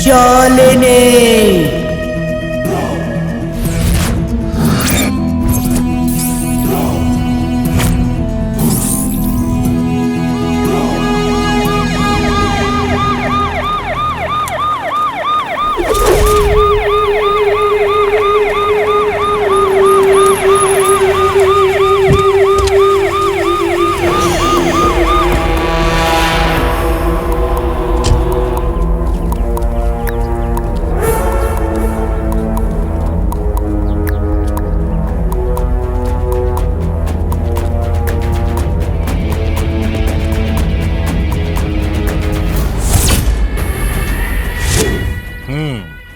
शालिनी।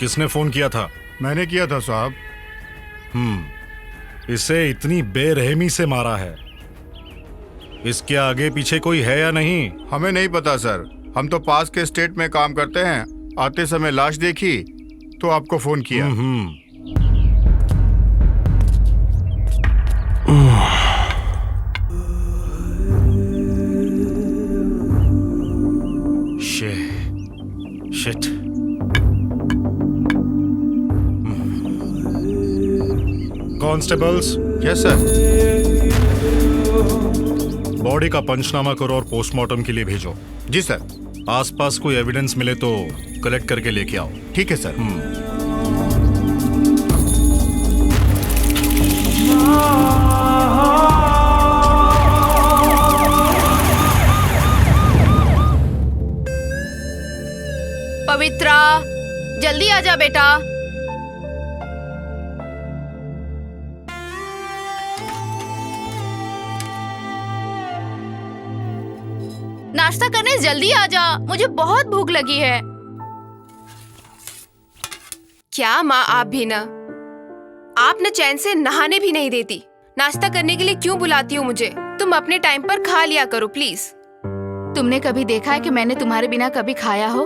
किसने फोन किया था? मैंने किया था साहब। इसे इतनी बेरहमी से मारा है, इसके आगे पीछे कोई है या नहीं? हमें नहीं पता सर, हम तो पास के स्टेट में काम करते हैं। आते समय लाश देखी तो आपको फोन किया। Shit. Constables. Yes sir. Body का पंचनामा करो और पोस्टमार्टम के लिए भेजो। जी सर। आसपास कोई एविडेंस मिले तो कलेक्ट करके लेके आओ। ठीक है सर। पवित्रा, जल्दी आजा बेटा। नाश्ता करने जल्दी आजा, मुझे बहुत भूख लगी है। क्या माँ, आप भी ना, आप न चैन से नहाने भी नहीं देती। नाश्ता करने के लिए क्यों बुलाती हो मुझे? तुम अपने टाइम पर खा लिया करो प्लीज। तुमने कभी देखा है कि मैंने तुम्हारे बिना कभी खाया हो?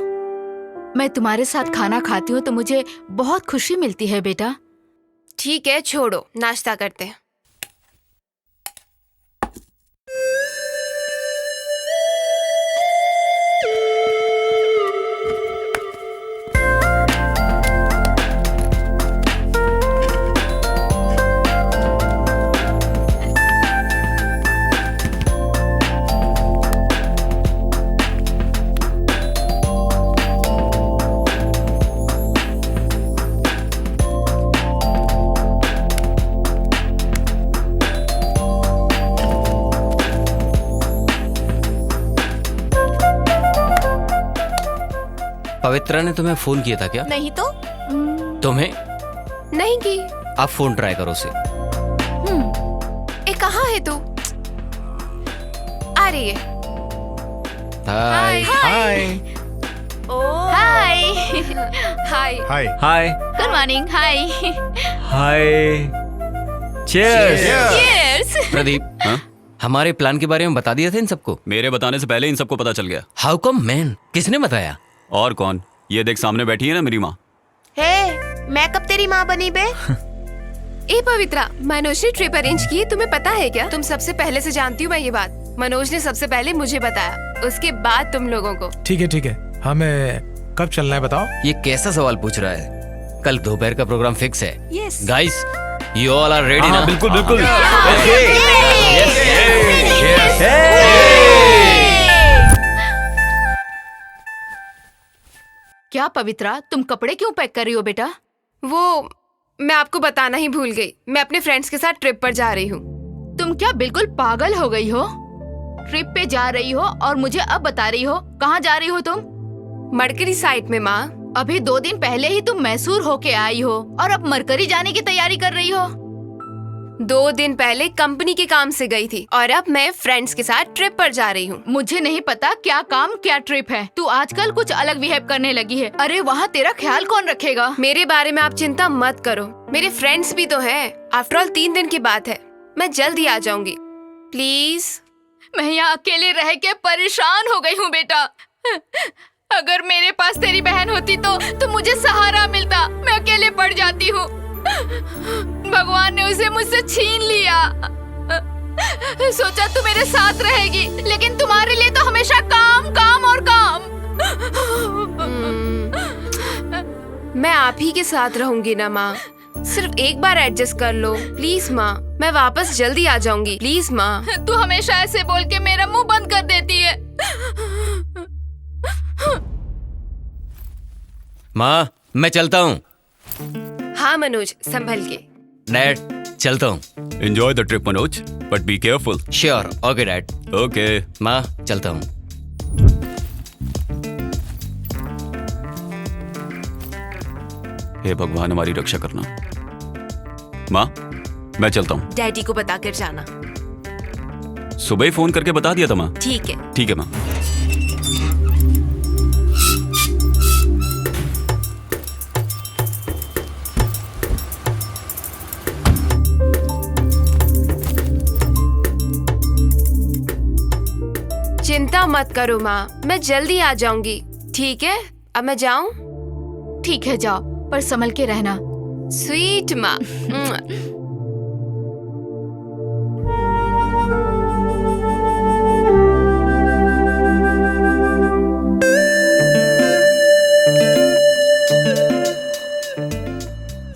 मैं तुम्हारे साथ खाना खाती हूँ तो मुझे बहुत खुशी मिलती है बेटा। ठीक है, छोड़ो, नाश्ता करते हैं। पवित्रा ने तुम्हें फोन किया था क्या? नहीं तो तुम्हें? नहीं की। आप फोन ट्राई करो उसे। ए कहाँ है तू? आ रही है। Hi hi hi hi. Hi. Hi good morning. Hi hi. Cheers. Cheers. Pradeep, हमारे प्लान के बारे में बता दिया था इन सबको? मेरे बताने से पहले इन सबको पता चल गया। How come man? किसने बताया? और कौन? ये देख सामने बैठी है ना मेरी माँ। हे, मैं कब तेरी माँ बनी बे? ए पवित्रा, मनोज ने ट्रिप अरेंज की, तुम्हें पता है क्या? तुम सबसे पहले से जानती हूँ मैं ये बात। मनोज ने सबसे पहले मुझे बताया, उसके बाद तुम लोगों को। ठीक है, हमें कब चलना है बताओ? ये कैसा सवाल पूछ रहा है? कल दोपहर का प्रोग्राम फिक्स है। Yes. Guys, you all are ready ना? बिल्कुल बिल्कुल। क्या पवित्रा, तुम कपड़े क्यों पैक कर रही हो बेटा? वो मैं आपको बताना ही भूल गई, मैं अपने फ्रेंड्स के साथ ट्रिप पर जा रही हूँ। तुम क्या बिल्कुल पागल हो गई हो? ट्रिप पे जा रही हो और मुझे अब बता रही हो? कहाँ जा रही हो तुम? मरकरी साइट में माँ। अभी 2 दिन पहले ही तुम मैसूर होके आई हो और अब मरकरी जाने की तैयारी कर रही हो। 2 दिन पहले कंपनी के काम से गई थी और अब मैं फ्रेंड्स के साथ ट्रिप पर जा रही हूँ। मुझे नहीं पता क्या काम क्या ट्रिप है। तू आजकल कुछ अलग बिहेव करने लगी है। अरे वहाँ तेरा ख्याल कौन रखेगा? मेरे बारे में आप चिंता मत करो, मेरे फ्रेंड्स भी तो हैं। आफ्टर ऑल 3 दिन की बात है, मैं जल्दी आ जाऊंगी। प्लीज। मैं यहाँ अकेले रह के परेशान हो गई हूँ बेटा। अगर मेरे पास तेरी बहन होती तो मुझे सहारा मिलता। मैं अकेले पड़ जाती हूँ। भगवान ने उसे मुझसे छीन लिया। सोचा तू मेरे साथ रहेगी, लेकिन तुम्हारे लिए तो हमेशा काम काम और काम। मैं आप ही के साथ रहूंगी ना माँ, सिर्फ एक बार एडजस्ट कर लो प्लीज माँ। मैं वापस जल्दी आ जाऊंगी प्लीज माँ। तू हमेशा ऐसे बोल के मेरा मुंह बंद कर देती है। माँ, मैं चलता हूँ। हाँ मनोज, संभल के। डैड, चलता हूँ। Enjoy the trip Manoj, but be careful. Sure. Okay dad. Okay. माँ, चलता हूँ। हे भगवान, हमारी रक्षा करना। माँ, मैं चलता हूँ। डैडी को बता कर जाना। सुबह ही फोन करके बता दिया था माँ। ठीक है। ठीक है माँ। चिंता मत करो माँ, मैं जल्दी आ जाऊंगी। ठीक है, अब मैं जाऊं? ठीक है जाओ, पर संभल के रहना। स्वीट माँ।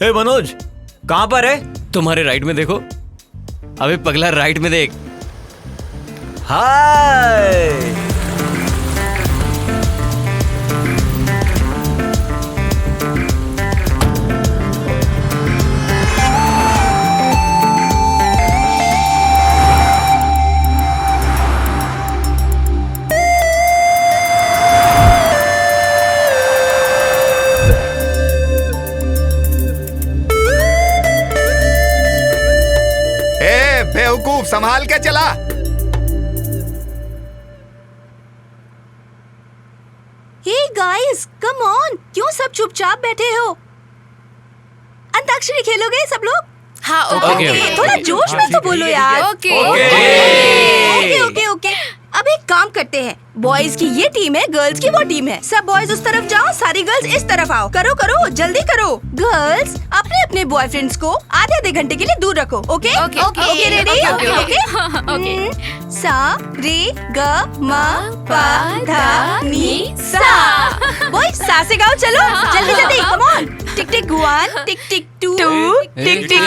ए मनोज, कहाँ पर है? तुम्हारे राइट में देखो। अबे पगला, राइट में देख। हाय। बेवकूफ, संभाल के चला। हे गाइस, कम ऑन, क्यों सब चुपचाप बैठे हो? अंताक्षरी खेलोगे सब लोग? हाँ ओके, ओके। ओके। थोड़ा जोश में तो बोलो यार। ओके। Okay okay okay. अब एक काम करते हैं, बॉयज की ये टीम है, गर्ल्स की वो टीम है। सब बॉयज उस तरफ जाओ, सारी गर्ल्स इस तरफ आओ। करो करो, जल्दी करो। गर्ल्स अपने अपने बॉयफ्रेंड्स को आधे घंटे के लिए दूर रखो। Okay okay, okay okay, ready? Okay, okay. Okay. सा रे ग म प ध नी सा। बॉयज सा से गाओ, चलो जल्दी जल्दी, come on. Tick tick 1, tick tick 2, tick tick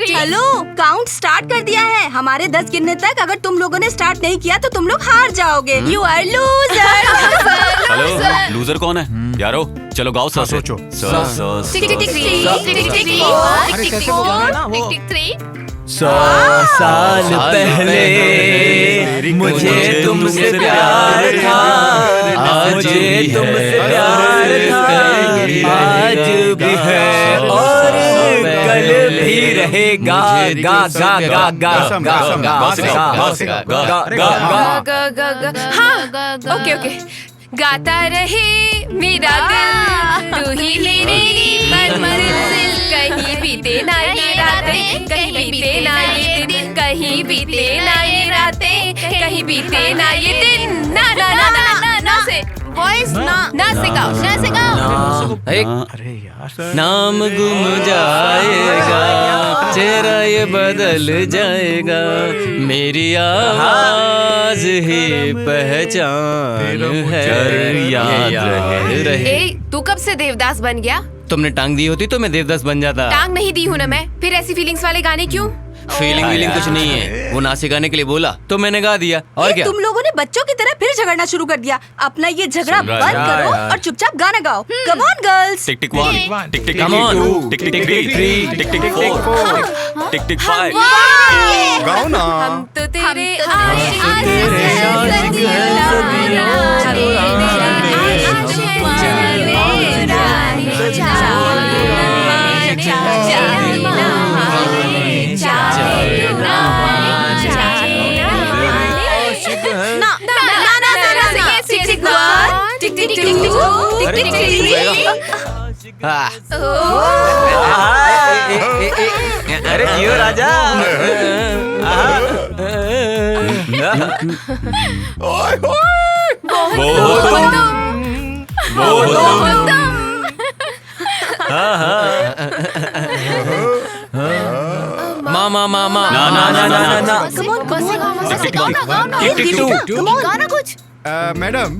3। Hello, count start कर दिया है। हमारे 10 गिनने तक अगर तुम लोगों ने स्टार्ट नहीं किया तो तुम लोग हार जाओगे। You are loser. Hello, loser कौन है? यारो, चलो गाओ सा से। सोचो। सा सा टिक टिक 3, टिक टिक 4, अरे टिक टिक कैसे बोला 4, ना वो? टिक टिक 3, 100 साल पहले मुझे तुमसे प्यार था, आज तुमसे प्यार था, आज भी है और कल भी रहेगा। गा गा गा गा गा गा गा गा। हाँ, ओके ओके। गाता रहे मेरा दिल, तू ही मेरी मंजिल, कहीं बीते ना ये रातें, कहीं बीते ना ये दिन, कहीं बीते ना ये रातें, कहीं बीते ना ये दिन। ना ना ना ना ना ना से वॉइस ना से गाओ, ना से गाओ। अरे यार नाम गुम जाएगा, चेहरा ये बदल जाएगा, मेरी आवाज ही पहचान है, याद रहे। ए, तू कब से देवदास बन गया? तुमने टांग दी होती तो मैं देवदास बन जाता। टांग नहीं दी हूँ ना मैं, फिर ऐसी फीलिंग्स वाले गाने क्यों? फीलिंग कुछ नहीं है, वो नाचे गाने के लिए बोला तो मैंने गा दिया, और क्या। तुम लोगों ने बच्चों की तरह फिर झगड़ना शुरू कर दिया। अपना ये झगड़ा सुन रहा बंद है करो यार। और चुपचाप गाना गाओ। Come on girls. Tick tick 1 tick tick Come on. 2 टिक टिक 3 टिक टिक 4 टिक टिक 5। गाओ ना। हम तो तेरे अरे क्यों राजा। मामा मामा ना ना ना ना ना। गाना कुछ। मैडम,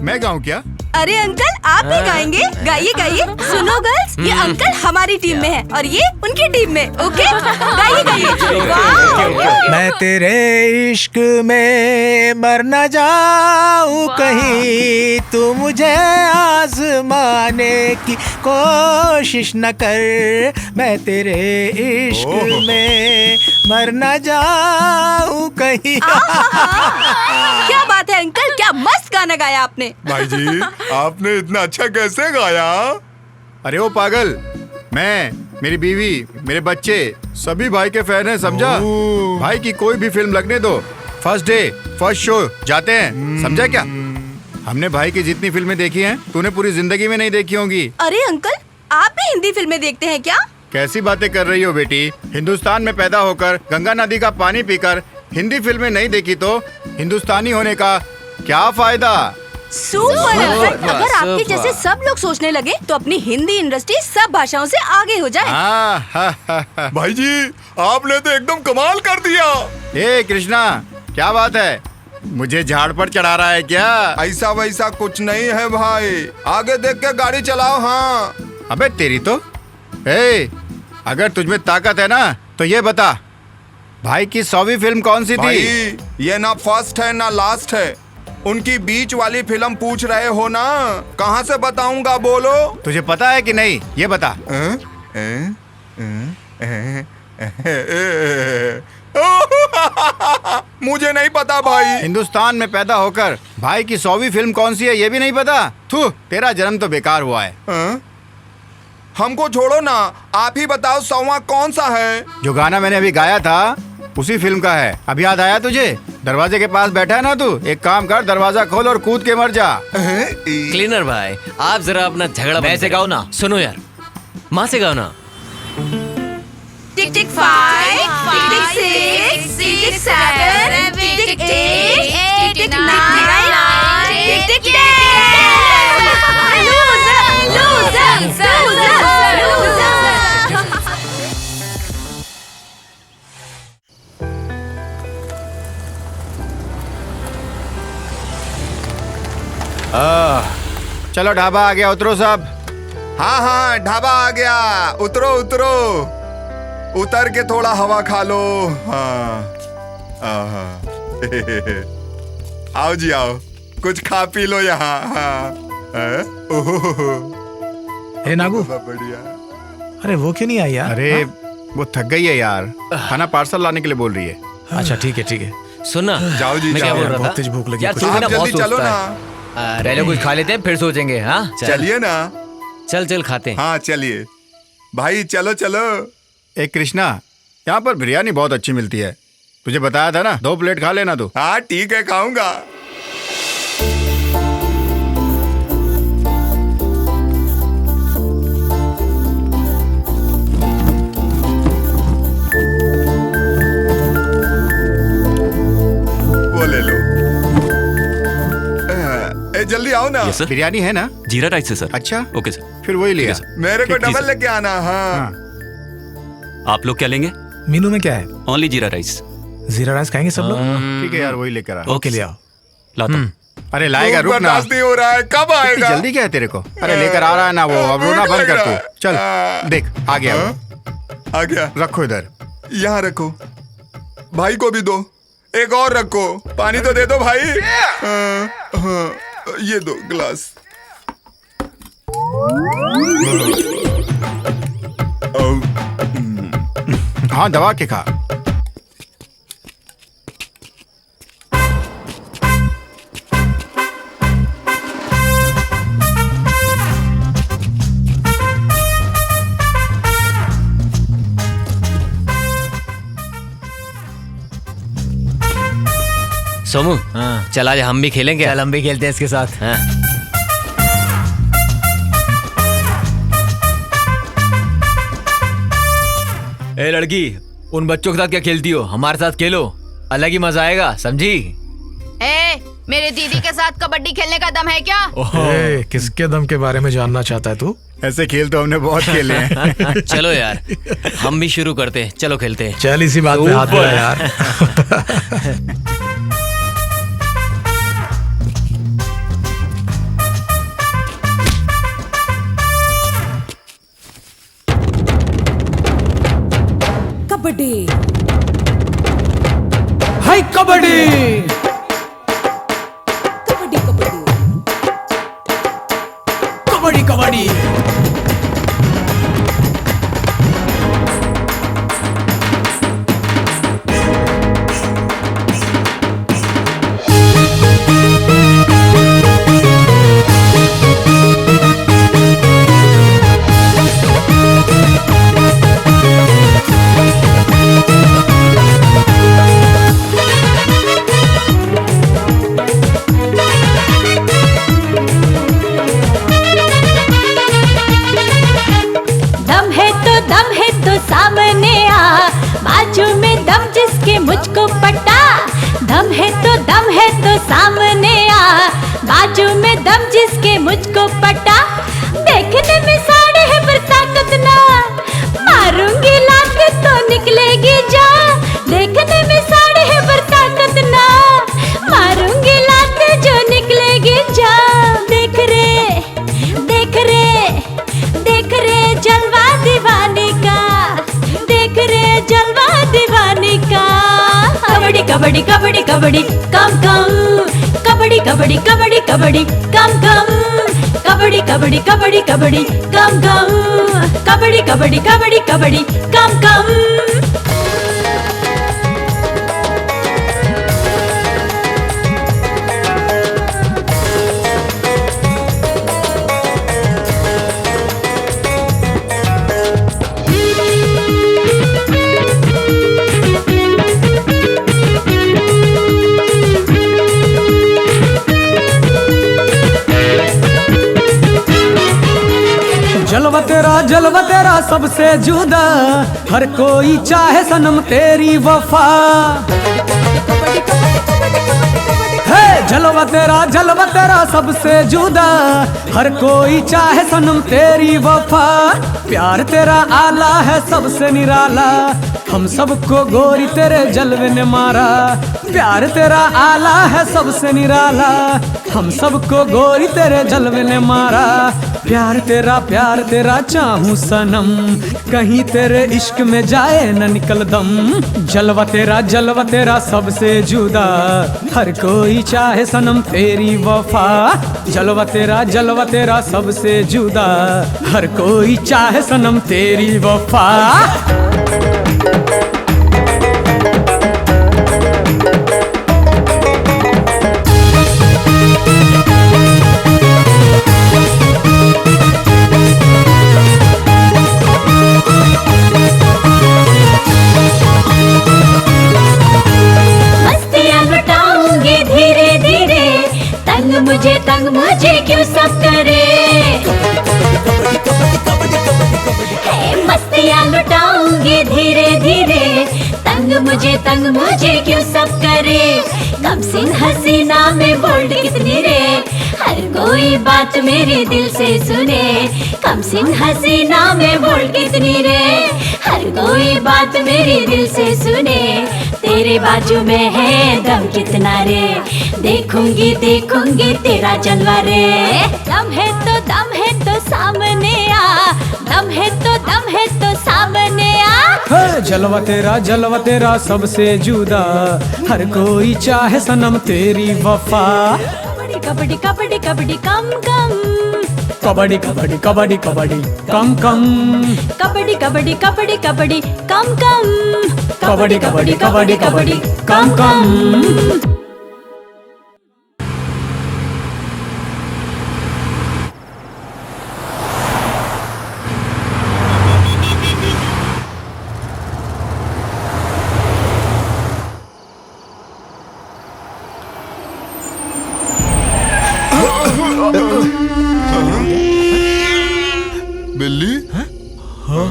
मैं गाऊं क्या? अरे अंकल, आप भी गाएंगे? गाइए गाइए। सुनो गर्ल्स, ये अंकल हमारी टीम में है और ये उनकी टीम में। ओके, गाइए गाइए। वाह। मैं तेरे इश्क में मर न जाऊं कहीं, तू मुझे आजमाने की कोशिश न कर। मैं तेरे इश्क में मर न जाऊं कहीं। क्या बात है अंकल, क्या मस्त गाना गाया आपने। भाई जी, आपने इतना अच्छा कैसे गाया? अरे ओ पागल, मैं, मेरी बीवी, मेरे बच्चे सभी भाई के फैन हैं, समझा? भाई की कोई भी फिल्म लगने दो, फर्स्ट डे फर्स्ट शो जाते हैं, समझा क्या? हमने भाई की जितनी फिल्में देखी हैं, तूने पूरी जिंदगी में नहीं देखी होंगी। अरे अंकल, आप भी हिंदी फिल्में देखते हैं क्या? कैसी बातें कर रही हो बेटी? हिंदुस्तान में पैदा होकर गंगा नदी का पानी पीकर हिंदी फिल्में नहीं देखी तो हिंदुस्तानी होने का क्या फायदा? सुपर अंकल, अगर आपके जैसे सब लोग सोचने लगे तो अपनी हिंदी इंडस्ट्री सब भाषाओं से आगे हो जाए। भाई जी, आपने तो एकदम कमाल कर दिया। ए कृष्णा, क्या बात है? मुझे झाड़ पर चढ़ा रहा है क्या? ऐसा वैसा कुछ नहीं है भाई, आगे देख के गाड़ी चलाओ। हाँ अबे तेरी तो। ए, अगर तुझमें ताकत है ना तो ये बता, भाई की 100वीं फिल्म कौन सी थी? भाई, ये ना फर्स्ट है ना लास्ट है, उनकी बीच वाली फिल्म पूछ रहे हो ना, कहाँ से बताऊंगा, बोलो। तुझे पता है कि नहीं, ये बता। मुझे नहीं पता भाई। हिंदुस्तान में पैदा होकर भाई की 100वीं फिल्म कौन सी है ये भी नहीं पता? थू, तेरा जन्म तो बेकार हुआ है। हमको छोड़ो ना, आप ही बताओ 100वां कौन सा है? जो गाना मैंने अभी गाया था उसी फिल्म का है। अब याद आया तुझे? दरवाजे के पास बैठा है ना तू, एक काम कर, दरवाजा खोल और कूद के मर जा। क्लीनर भाई, आप जरा अपना झगड़ा मैं से गाओ ना। सुनो यार, माँ से गाओ ना। टिक टिक 5, टिक टिक 6, टिक टिक 7, टिक टिक 8, टिक टिक 9, टिक टिक 10। Loser, loser, loser. चलो ढाबा आ गया, उतरो सब। हाँ हाँ, ढाबा आ गया, उतरो उतरो, उतर के थोड़ा हवा खा लो। हाँ आहा। आओ जी आओ, कुछ खा पी लो यहाँ। हाँ हे नागू, बढ़िया। अरे वो क्यों नहीं आई यार? अरे वो थक गई है यार, खाना पार्सल लाने के लिए बोल रही है। अच्छा ठीक है। सुनना, जाओ जी, मैं क्या जाओ। बोल रहा बहुत था तेज भूख लगी यार, कुछ। तू भी आप ना बहुत जल्दी चलो सोचता ना। है। पहले कुछ खा लेते हैं फिर सोचेंगे। हाँ चलिए ना। चल खाते हैं। हाँ चलिए भाई, चलो चलो। एक कृष्णा, यहाँ पर बिरयानी बहुत अच्छी मिलती है, तुझे बताया था ना, 2 प्लेट खा लेना तू। हाँ ठीक है, खाऊंगा। वो ले लो। जल्दी आओ ना। Yes sir. बिरयानी है ना? जीरा राइस से सर। अच्छा ओके सर। फिर वही लिया। ठीक है, मेरे को जी, डबल सर। लेके आना। हाँ आप लोग क्या लेंगे? मेनू में क्या है? ओनली जीरा राइस। जीरा राइस खाएंगे सब लोग? ठीक है यार, वही लेकर आ। ओके ले आओ। लाता हूँ। अरे लाएगा, भूख रुक ना। बर्दाश्त नहीं हो रहा है, कब इतनी आएगा? जल्दी क्या है तेरे को? अरे लेकर आ रहा है ना वो, अब रोना बंद कर तू। चल देख आ गया वो। आ गया। रखो इधर। यहाँ रखो। भाई को भी दो। एक और रखो। पानी तो दे दो भाई। हाँ, ये दो गिलास। हाँ दबा के खा। सोमू, हाँ। चल आज हम भी खेलेंगे। चल हम भी खेलते हैं इसके साथ। हाँ। ए लड़की, उन बच्चों के साथ क्या खेलती हो? हमारे साथ खेलो, अलग ही मजा आएगा, समझी? ए, मेरे दीदी के साथ कबड्डी खेलने का दम है क्या? ए, किसके दम के बारे में जानना चाहता है तू? ऐसे खेल तो हमने बहुत खेले हैं। चलो यार, हम भी शुरू करते हैं। चलो खेलते हैं। चल इसी बात पे हाथ मिला यार। कबड्डी हाय कबड्डी। कबड्डी कबड्डी कबड्डी कबड्डी। सामने आ, बाजू में दम जिसके मुझको पटा। दम है तो सामने आ, बाजू में दम जिसके मुझको पटा। देखने में साड़े है पर ताकत ना, मारूंगी लात तो निकलेगी जा। देखने में साड़े है पर ताकत ना, मारूंगी लात जो निकलेगी जा। देख रे जलवा दीवानी का, देख रे जलवा दीवानी का। कबड्डी कबड्डी कबड्डी कबड्डी कम कम, कबड्डी कबड्डी कबड्डी कबड्डी कम कम, कबड्डी कबड्डी कबड्डी कबड्डी कम कम, कबड्डी कबड्डी कबड्डी कबड्डी कम कम। जलवा तेरा सबसे जुदा, हर कोई चाहे सनम तेरी वफा। है जलवा तेरा सबसे जुदा, हर कोई चाहे सनम तेरी वफा। प्यार तेरा आला है सबसे निराला, हम सबको गोरी तेरे जलवे ने मारा। प्यार तेरा आला है सबसे निराला, हम सबको गोरी तेरे जलवे ने मारा। प्यार तेरा चाहूं सनम, कहीं तेरे इश्क में जाए न निकल दम। जलवा तेरा सबसे जुदा, हर कोई चाहे सनम तेरी वफा। जलवा तेरा सबसे जुदा, हर कोई चाहे सनम तेरी वफा। लौटाऊंगी धीरे धीरे। तंग मुझे क्यों सब करे, कम सिन हसीना में बोल्ड कितनी रे। हर कोई बात मेरे दिल से सुने, कम सिन हसीना में बोल्ड कितनी रे। हर कोई बात मेरे दिल से सुने, तेरे बाजू में है दम कितना रे। देखूंगी देखूंगी तेरा जलवा रे। दम है तो सामने आ, दम है तो सामने आ। है जलवा तेरा सबसे जुदा, हर कोई चाहे सनम तेरी वफा। कबड्डी कबड्डी कबड्डी कम कम, कबड्डी कबड्डी कबड्डी कबड्डी कम कम, कबड्डी कबड्डी कबड्डी कबड्डी कम कम, कबड्डी कबड्डी कबड्डी कबड्डी कम कम। बिल्ली? हाँ?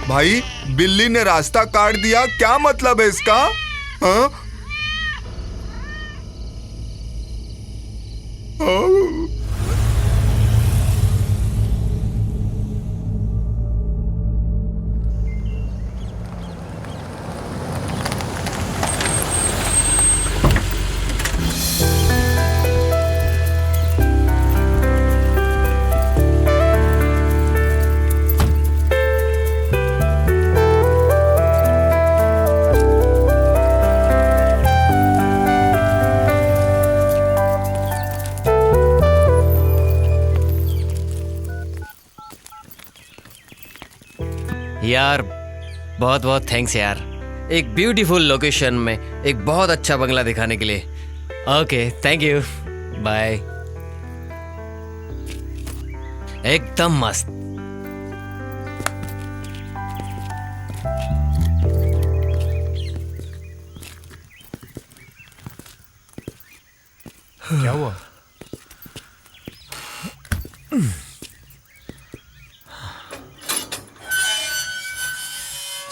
भाई बिल्ली ने रास्ता काट दिया, क्या मतलब है इसका? हाँ? यार बहुत बहुत थैंक्स यार, एक ब्यूटीफुल लोकेशन में एक बहुत अच्छा बंगला दिखाने के लिए। Okay thank you, bye. एकदम मस्त। क्या हुआ?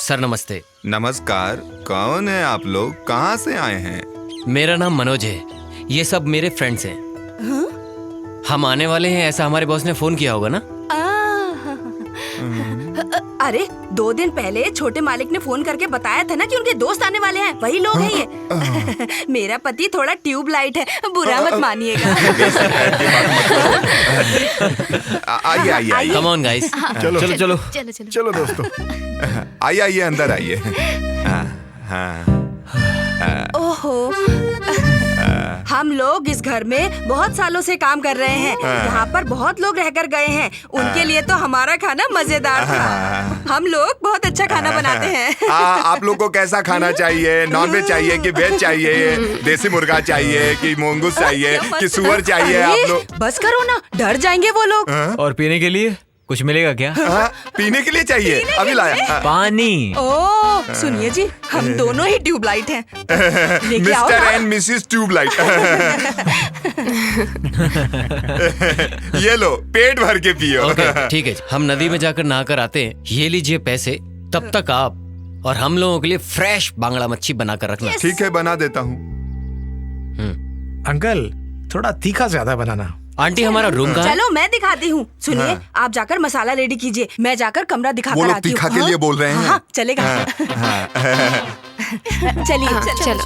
सर नमस्ते। नमस्कार, कौन है आप लोग, कहाँ से आए हैं? मेरा नाम मनोज है, ये सब मेरे फ्रेंड्स हैं। हम आने वाले हैं ऐसा हमारे बॉस ने फोन किया होगा ना? अरे 2 दिन पहले छोटे मालिक ने फोन करके बताया था ना कि उनके दोस्त आने वाले हैं, वही लोग हैं ये। मेरा पति थोड़ा ट्यूबलाइट है, बुरा मत मानिएगा। आइए आइए आइए। कम ऑन गाइस, चलो चलो चलो चलो दोस्तों, आइए आइए अंदर आइए। ओहो, हम लोग इस घर में बहुत सालों से काम कर रहे हैं। यहाँ पर बहुत लोग रहकर गए हैं, उनके लिए तो हमारा खाना मजेदार था। हम लोग बहुत अच्छा खाना बनाते हैं। आप लोग को कैसा खाना चाहिए? नॉनवेज चाहिए कि वेज चाहिए? देसी मुर्गा चाहिए कि मूंगूस चाहिए कि सुअर चाहिए? आप लोग बस करो ना, डर जाएंगे वो लोग। और पीने के लिए कुछ मिलेगा क्या? पीने के लिए चाहिए, अभी लाया। पानी। ओह सुनिए जी, हम दोनों ही ट्यूबलाइट हैं। लेके आओ मिस्टर ना। And missus tubelight. ये लो, पेट भर के पियो। ओके ठीक है, हम नदी में जाकर नहाकर आते हैं। ये लीजिए पैसे, तब तक आप और हम लोगों के लिए फ्रेश बांगड़ा मच्छी बनाकर रखना। ठीक है, बना देता हूँ। अंकल थोड़ा तीखा ज्यादा बनाना। आंटी हमारा रूम कहाँ है? चलो मैं दिखाती हूँ। सुनिए, आप जाकर मसाला रेडी कीजिए, मैं जाकर कमरा वो दिखाकर लोग आती हूँ। तीखा के लिए बोल रहे हैं। हाँ, चलेगा। चलिए चलो।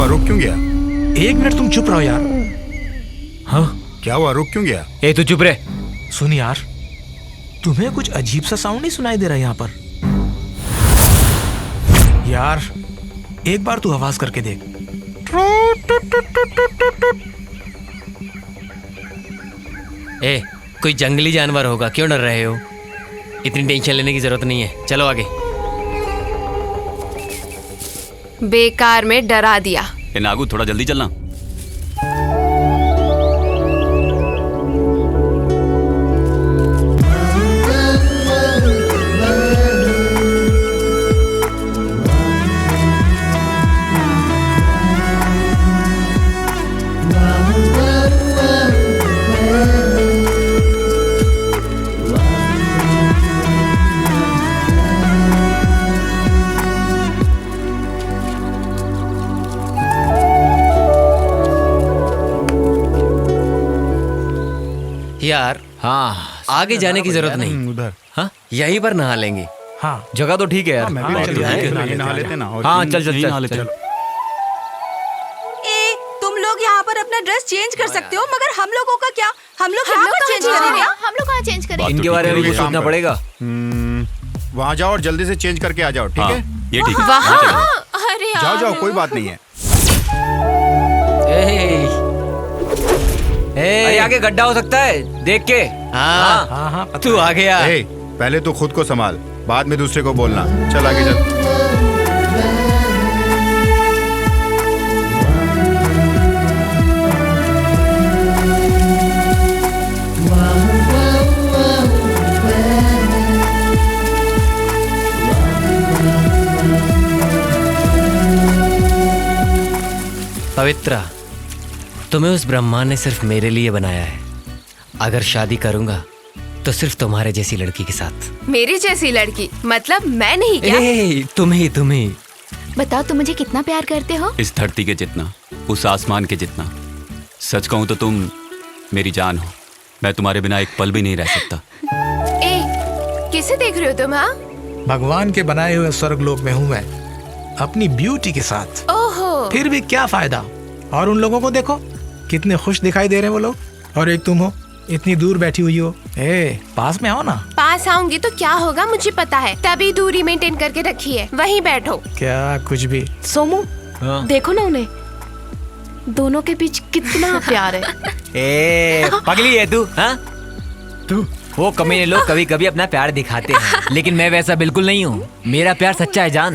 हुआ, रुक क्यों गया? 1 मिनट तुम चुप रहो यार। हाँ क्या हुआ, रुक क्यों गया? ए तू चुप रहे। सुन यार, तुम्हें कुछ अजीब सा साउंड नहीं सुनाई दे रहा यहाँ पर? यार एक बार तू आवाज करके देख। ए कोई जंगली जानवर होगा, क्यों डर रहे हो? इतनी टेंशन लेने की जरूरत नहीं है, चलो आगे। बेकार में डरा दिया। ए नागू, थोड़ा जल्दी चलना। यार हाँ, आगे जाने की जरूरत नहीं, उधर। हाँ यहीं पर नहा लेंगे। हाँ जगह तो ठीक है यार। नहा लेते ना। हाँ चल चल चल चल। ए, तुम लोग यहाँ पर अपना ड्रेस चेंज कर सकते हो, मगर हम लोगों का क्या? हम लोग यहाँ पर चेंज करेंगे। हम लोग कहाँ चेंज करेंगे? इनके बारे में भी सोचना पड़ेगा। वहाँ जाओ और जल्दी से चेंज करके आ जाओ, ठीक है? ये ठीक है। वहाँ? अरे जाओ जाओ, कोई बात नहीं है। अरे आगे गड्ढा हो सकता है, देख के। हाँ हाँ हाँ तू आ गया। पहले तो खुद को संभाल, बाद में दूसरे को बोलना। चल आगे चल। पवित्रा, तुम्हें उस ब्रह्मा ने सिर्फ मेरे लिए बनाया है। अगर शादी करूंगा तो सिर्फ तुम्हारे जैसी लड़की के साथ। मेरी जैसी लड़की? मतलब मैं नहीं क्या? तुम्ही बताओ, तुम मुझे कितना प्यार करते हो? इस धरती के जितना, उस आसमान के जितना। सच कहूं तो तुम मेरी जान हो। मैं तुम्हारे बिना एक पल भी नहीं रह सकता। ए, किसे देख रहे हो तुम? हाँ, भगवान के बनाए हुए स्वर्गलोक में हूँ मैं, अपनी ब्यूटी के साथ। ओहो। फिर भी क्या फायदा? और उन लोगों को देखो, कितने खुश दिखाई दे रहे हैं वो लोग। और एक तुम हो, इतनी दूर बैठी हुई हो। पास में आओ ना। पास आऊंगी तो क्या होगा मुझे पता है, तभी दूरी मेंटेन करके रखी है। वहीं बैठो। क्या कुछ भी। सोमू, देखो ना उन्हें, दोनों के बीच कितना प्यार है। पगली है तू? हाँ तू वो कमीने लोग कभी कभी अपना प्यार दिखाते हैं, लेकिन मैं वैसा बिल्कुल नहीं हूँ। मेरा प्यार सच्चा है जान।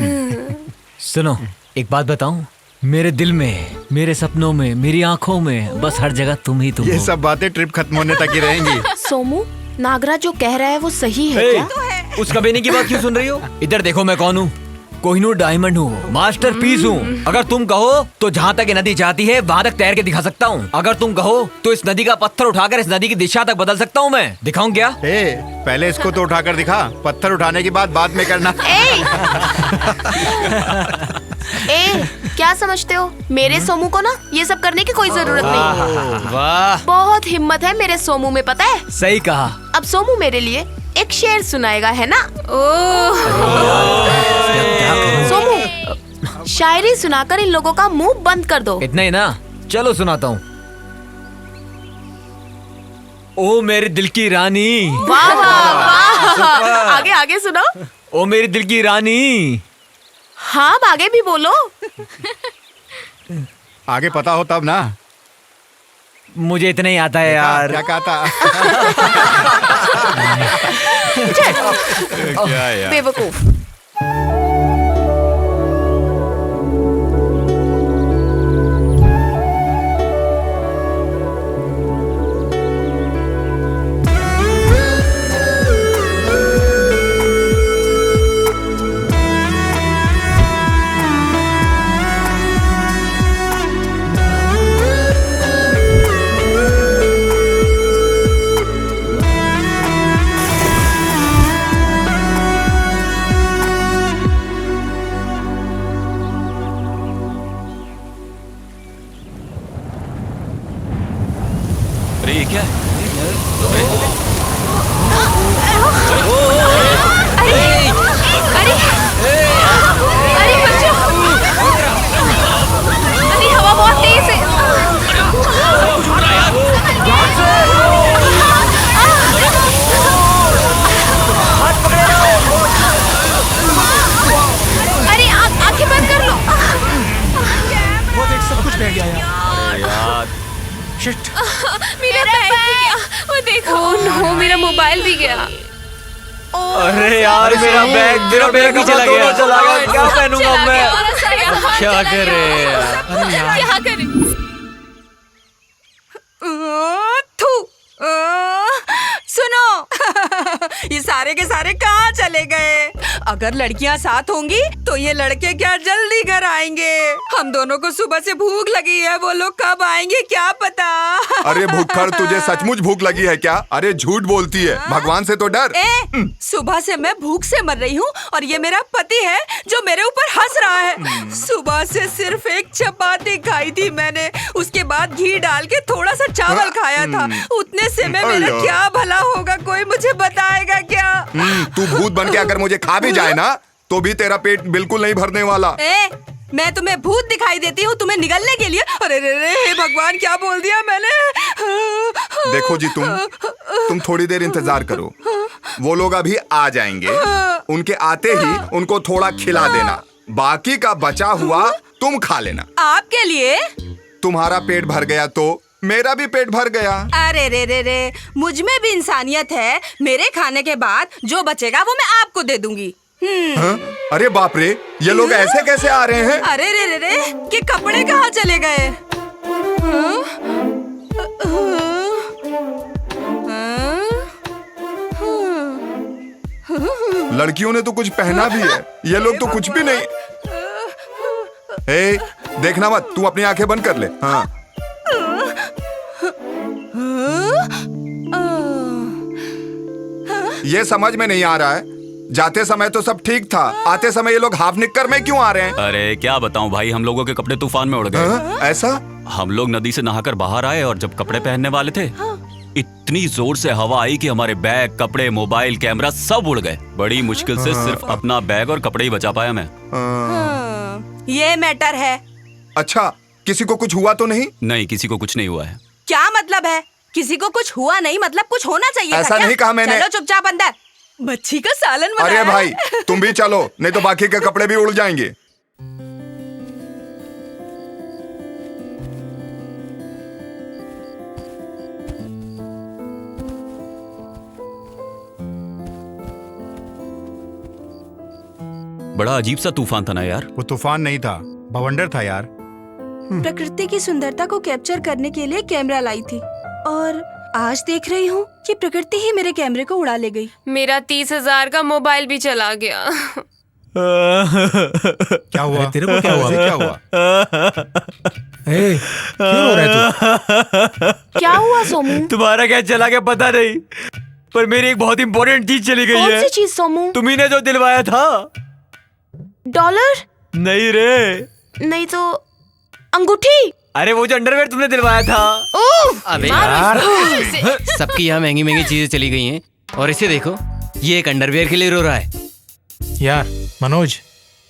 सुनो एक बात बताऊं, मेरे दिल में, मेरे सपनों में, मेरी आंखों में बस हर जगह तुम ही तुम ये हो। सब बातें ट्रिप खत्म होने तक ही रहेंगी। सोमू, नागराज जो कह रहा है वो सही है क्या? उस कमीने की बात क्यों सुन रही हो? इधर देखो, मैं कौन हूँ? कोहिनूर डायमंड हूँ, मास्टरपीस हूँ। अगर तुम कहो तो जहाँ तक ये नदी चाहती है वहाँ तक तैर के दिखा सकता हूँ। अगर तुम कहो तो इस नदी का पत्थर उठाकर इस नदी की दिशा तक बदल सकता हूँ। मैं दिखाऊं क्या? पहले इसको तो उठाकर दिखा, पत्थर उठाने की बात बाद में करना। क्या समझते हो? मेरे सोमू को ना ये सब करने की कोई जरूरत नहीं। वाह, बहुत हिम्मत है मेरे सोमू में, पता है? सही कहा। अब सोमू मेरे लिए एक शेर सुनाएगा, है ना? सोमू, शायरी सुनाकर इन लोगों का मुंह बंद कर दो। इतना ही ना? चलो सुनाता हूँ। ओ मेरे दिल की रानी। वाह वाह वाह। आगे आगे सुनो। ओ मेरी दिल की रानी। हाँ, आगे भी बोलो। आगे पता हो तब ना। मुझे इतना ही आता है यार। क्या कहा था? क्या यार? बेवकूफ। अरे ये क्या है? अरे बच्चों, अरे रह गया यार। यार शिट। मेरा बैग भी गया। वो देखो, नो, मेरा मोबाइल भी गया। अरे यार मेरा बैग भी चला गया। क्या पहनूंगा मैं? क्या करे यार? क्या करें? थू। सुनो ये सारे के सारे कहाँ चले गए? अगर लड़कियाँ साथ होंगी तो ये लड़के क्या जल्दी घर आएंगे? हम दोनों को सुबह से भूख लगी है, वो लोग कब आएंगे क्या पता। अरे भूखड़, तुझे सचमुच भूख लगी है क्या? अरे झूठ बोलती है, भगवान से तो डर। सुबह से मैं भूख से मर रही हूँ और ये मेरा पति है जो मेरे ऊपर हंस रहा है। सुबह से सिर्फ एक चपाती खाई थी मैंने, उसके बाद घी डाल के थोड़ा सा चावल खाया था। उतने से में मेरा क्या भला होगा, कोई मुझे बताएगा क्या? तू भूत बन के अगर मुझे खा भी जाए ना तो भी तेरा पेट बिल्कुल नहीं भरने वाला। मैं तुम्हें भूत दिखाई देती हूँ तुम्हें निगलने के लिए? अरे रे रे, हे भगवान, क्या बोल दिया मैंने? देखो जी, तुम थोड़ी देर इंतजार करो, वो लोग अभी आ जाएंगे। उनके आते ही उनको थोड़ा खिला देना, बाकी का बचा हुआ तुम खा लेना। आपके लिए? तुम्हारा पेट भर गया तो मेरा भी पेट भर गया। अरे रे रे रे, मुझ में भी इंसानियत है। मेरे खाने के बाद जो बचेगा वो मैं आपको दे दूंगी। हाँ? अरे बाप रे, ये लोग ऐसे कैसे आ रहे हैं? अरे रे रे रे, कि कपड़े कहाँ चले गए? लड़कियों ने तो कुछ पहना भी है, ये लोग तो कुछ भी नहीं। ए, देखना मत, तू अपनी आंखें बंद कर ले। हाँ। ये समझ में नहीं आ रहा है, जाते समय तो सब ठीक था, आते समय ये लोग हाफ निक्कर में क्यों आ रहे हैं? अरे क्या बताऊं भाई, हम लोगों के कपड़े तूफान में उड़ गए। ऐसा? हम लोग नदी से नहाकर बाहर आए और जब कपड़े पहनने वाले थे, इतनी जोर से हवा आई कि हमारे बैग, कपड़े, मोबाइल, कैमरा सब उड़ गए। बड़ी मुश्किल से सिर्फ अपना बैग और कपड़े ही बचा पाया मैं। ये मैटर है। अच्छा, किसी को कुछ हुआ तो नहीं? नहीं, किसी को कुछ नहीं हुआ है। क्या मतलब है? किसी को कुछ हुआ नहीं मतलब कुछ होना चाहिए। ऐसा नहीं कहा मैंने। चलो चुपचाप अंदर, मच्छी का सालन बनाया। अरे भाई तुम भी चलो, नहीं तो बाकी के कपड़े भी उड़ जाएंगे। बड़ा अजीब सा तूफान था ना यार। वो तूफान नहीं था, बवंडर था यार। प्रकृति की सुंदरता को कैप्चर करने के लिए कैमरा लाई थी और आज देख रही हूँ कि प्रकृति ही मेरे कैमरे को उड़ा ले गई। मेरा 30,000 का मोबाइल भी चला गया। क्या हुआ? तेरे को क्या हुआ? क्या हुआ? क्यों रो रहे तू? क्या हुआ सोमू? तुम्हारा क्या चला गया पता नहीं, पर मेरी एक बहुत इंपॉर्टेंट चीज चली गई है। कौन सी चीज सोमू? तुम्ही ने जो दिलवाया था। डॉलर? नहीं रे। नहीं तो अंगूठी? अरे वो जो अंडरवेयर तुमने दिलवाया था। अबे यार, सबकी यहाँ महंगी महंगी चीजें चली गई हैं और इसे देखो, ये एक अंडरवेयर के लिए रो रहा है। यार मनोज,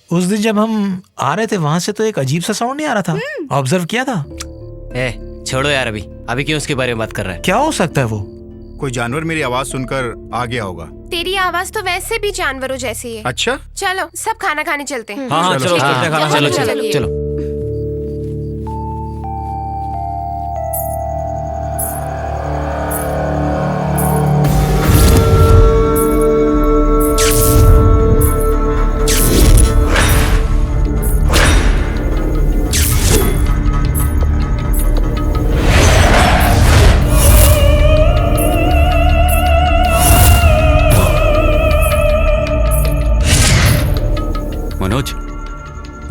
उस दिन जब हम आ रहे थे वहां से तो एक अजीब सा साउंड नहीं आ रहा था? ऑब्जर्व किया था? छोड़ो यार, अभी क्यों उसके बारे में बात कर रहा है? क्या हो सकता है वो? कोई जानवर मेरी आवाज सुनकर आ गया होगा। तेरी आवाज तो वैसे भी जानवरों जैसी है। अच्छा, चलो सब खाना खाने चलते हैं। हाँ चलो चलो।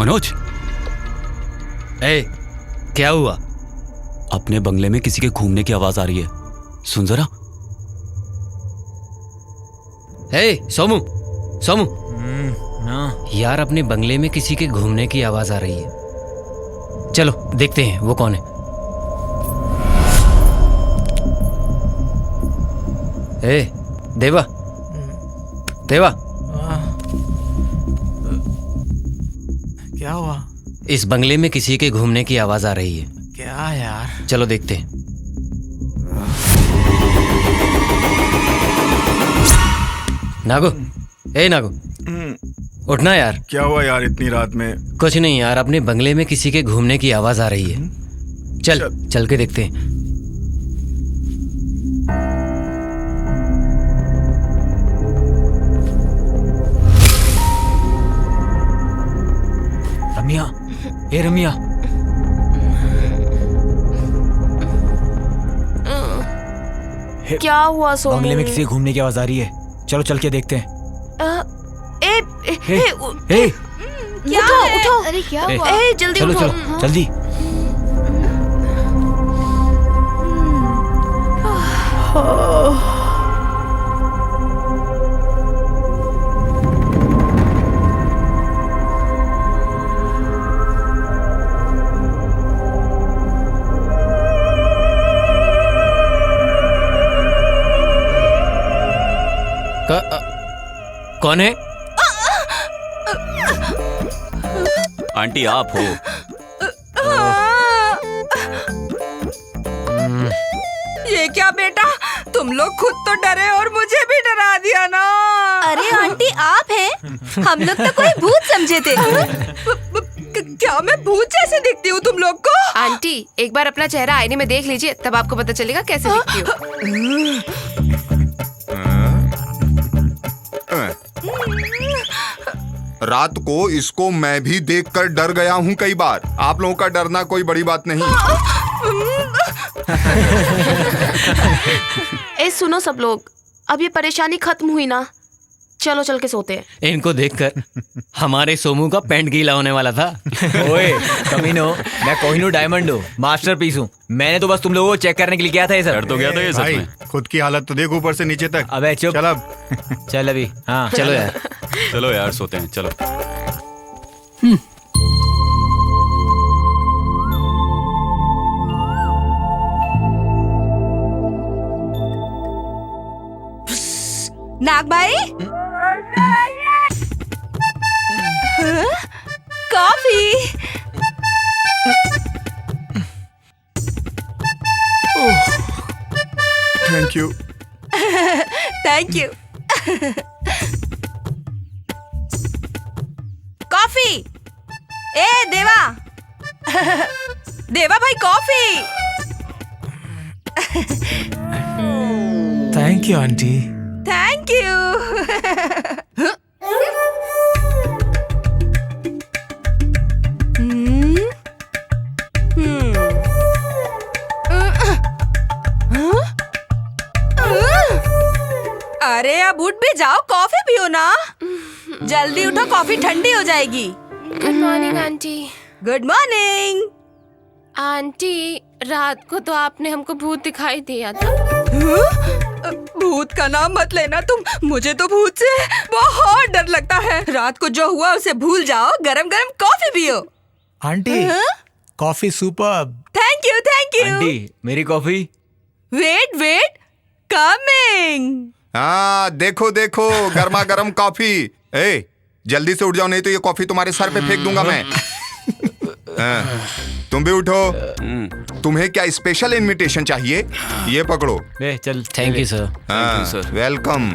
मनोज, क्या हुआ? अपने बंगले में किसी के घूमने की आवाज आ रही है, सुन जरा। सोमू, यार अपने बंगले में किसी के घूमने की आवाज आ रही है। चलो देखते हैं वो कौन है। देवा, क्या हुआ? इस बंगले में किसी के घूमने की आवाज आ रही है। क्या यार? चलो देखते हैं। नागो, नागो, उठना यार। क्या हुआ यार इतनी रात में? कुछ नहीं यार, अपने बंगले में किसी के घूमने की आवाज आ रही है। चल के देखते हैं। रमिया, ए रमिया। क्या हुआ सोनू? बंगले में किसी के घूमने की आवाज आ रही है। चलो चल के देखते हैं। क्या उठो। अरे क्या हुआ? जल्दी चलो उठो। चलो जल्दी। कौन है? आंटी आप हो? ये क्या बेटा, तुम लोग खुद तो डरे और मुझे भी डरा दिया ना। अरे आंटी आप हैं? हम लोग तो कोई भूत समझे थे। क्या मैं भूत जैसे दिखती हूँ तुम लोग को? आंटी एक बार अपना चेहरा आईने में देख लीजिए, तब आपको पता चलेगा कैसे दिखती हो। रात को इसको मैं भी देखकर डर गया हूँ कई बार। आप लोगों का डरना कोई बड़ी बात नहीं। सुनो सब लोग, अब ये परेशानी खत्म हुई ना, चलो चल के सोते हैं। इनको देखकर हमारे सोमू का पैंट गीला होने वाला था। ओए कमीनो, मैं कोहिनूर डायमंड हूँ, मास्टरपीस हूँ। मैंने तो बस तुम लोगों को चेक करने के लिए किया था ये सब। डर तो गया था ये सच में। खुद की हालत तो देख ऊपर से नीचे तक। अबे चुप। चल अब। चल अभी। हाँ चलो यार। चलो यार सोते हैं, चलो। Nag bhai, coffee. Thank you. Thank you. Coffee. ए Deva, Deva bhai coffee. Thank you aunty. Thank you. अरे अब उठ भी जाओ, कॉफी पियो ना। जल्दी उठो, कॉफी ठंडी हो जाएगी। Good morning aunty. Good morning. Aunty रात को तो आपने हमको भूत दिखाई दिया था। भूत का नाम मत लेना तुम, मुझे तो भूत से बहुत डर लगता है। रात को जो हुआ उसे भूल जाओ, गरम गरम कॉफी पियो। Aunty coffee superb. Thank you thank you. Aunty मेरी कॉफी। Wait wait, coming. हाँ देखो देखो, गर्मा गर्म कॉफी। ए जल्दी से उठ जाओ, नहीं तो ये कॉफी तुम्हारे सर पे फेंक दूंगा मैं। तुम भी उठो। तुम्हें क्या स्पेशल इनविटेशन चाहिए? ये पकड़ो। चल। Thank you sir. हाँ वेलकम।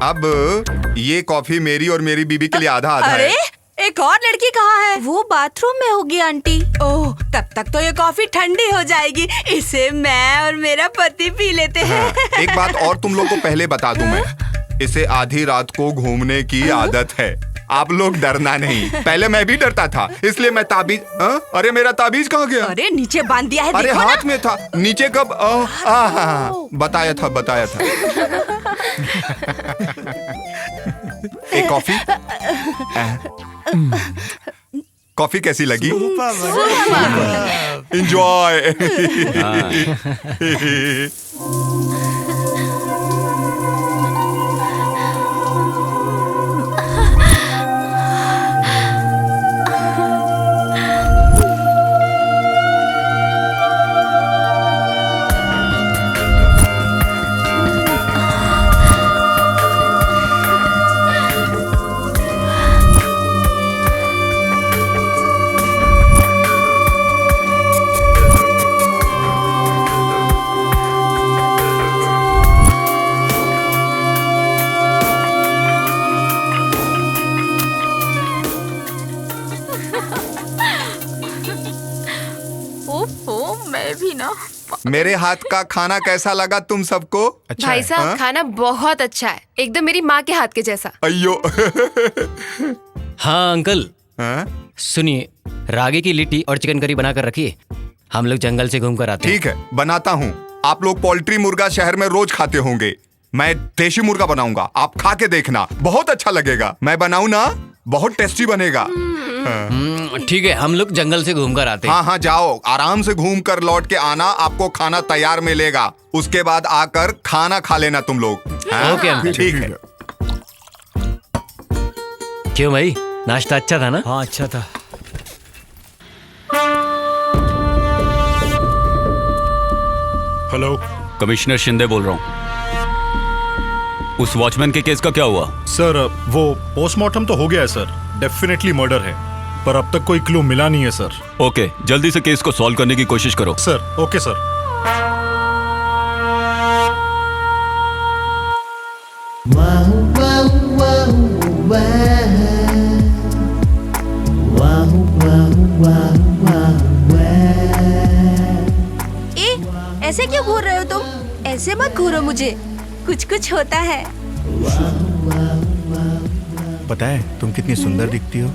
अब ये कॉफी मेरी और मेरी बीबी के लिए आधा आधा है। अरे एक और लड़की कहाँ है? वो बाथरूम में होगी आंटी। ओह तब तक तो ये कॉफी ठंडी हो जाएगी, इसे मैं और मेरा पति पी लेते हैं। हाँ, एक बात और तुम लोग को पहले बता दूं मैं, इसे आधी रात को घूमने की आदत है। आप लोग डरना नहीं। पहले मैं भी डरता था, इसलिए मैं ताबीज। अरे मेरा ताबीज कहाँ गया? अरे नीचे बांध दिया है। अरे देखो हाथ में था, नीचे कब? बताया था बताया था। एक कॉफी। कॉफी कैसी लगी? एंजॉय। फिर भी ना। मेरे हाथ का खाना कैसा लगा तुम सबको? भाई साहब हाँ? खाना बहुत अच्छा है, एकदम मेरी माँ के हाथ के जैसा। अयो। हाँ अंकल, सुनिए, रागी की लिट्टी और चिकन करी बनाकर रखिए, हम लोग जंगल से घूम कर आते हैं। ठीक है, बनाता हूँ। आप लोग पोल्ट्री मुर्गा शहर में रोज खाते होंगे, मैं देशी मुर्गा बनाऊंगा, आप खा के देखना, बहुत अच्छा लगेगा। मैं बनाऊं ना, बहुत टेस्टी बनेगा। ठीक है, हम लोग जंगल से घूम कर आते हैं। हाँ हाँ, जाओ, आराम से घूम कर लौट के आना, आपको खाना तैयार मिलेगा। उसके बाद आकर खाना खा लेना तुम लोग। हाँ? Okay uncle. ठीक है। क्यों भाई, नाश्ता अच्छा था ना? हाँ अच्छा था। हेलो, कमिश्नर शिंदे बोल रहा हूँ। उस वॉचमैन के केस का क्या हुआ? सर वो पोस्टमार्टम तो हो गया है सर, डेफिनेटली मर्डर है, पर अब तक कोई क्लू मिला नहीं है सर। ओके, जल्दी से केस को सॉल्व करने की कोशिश करो। Sir, okay sir. ऐसे क्यों घूर रहे हो तुम? ऐसे मत घूरो मुझे, कुछ कुछ होता है। पता है तुम कितनी सुंदर दिखती हो।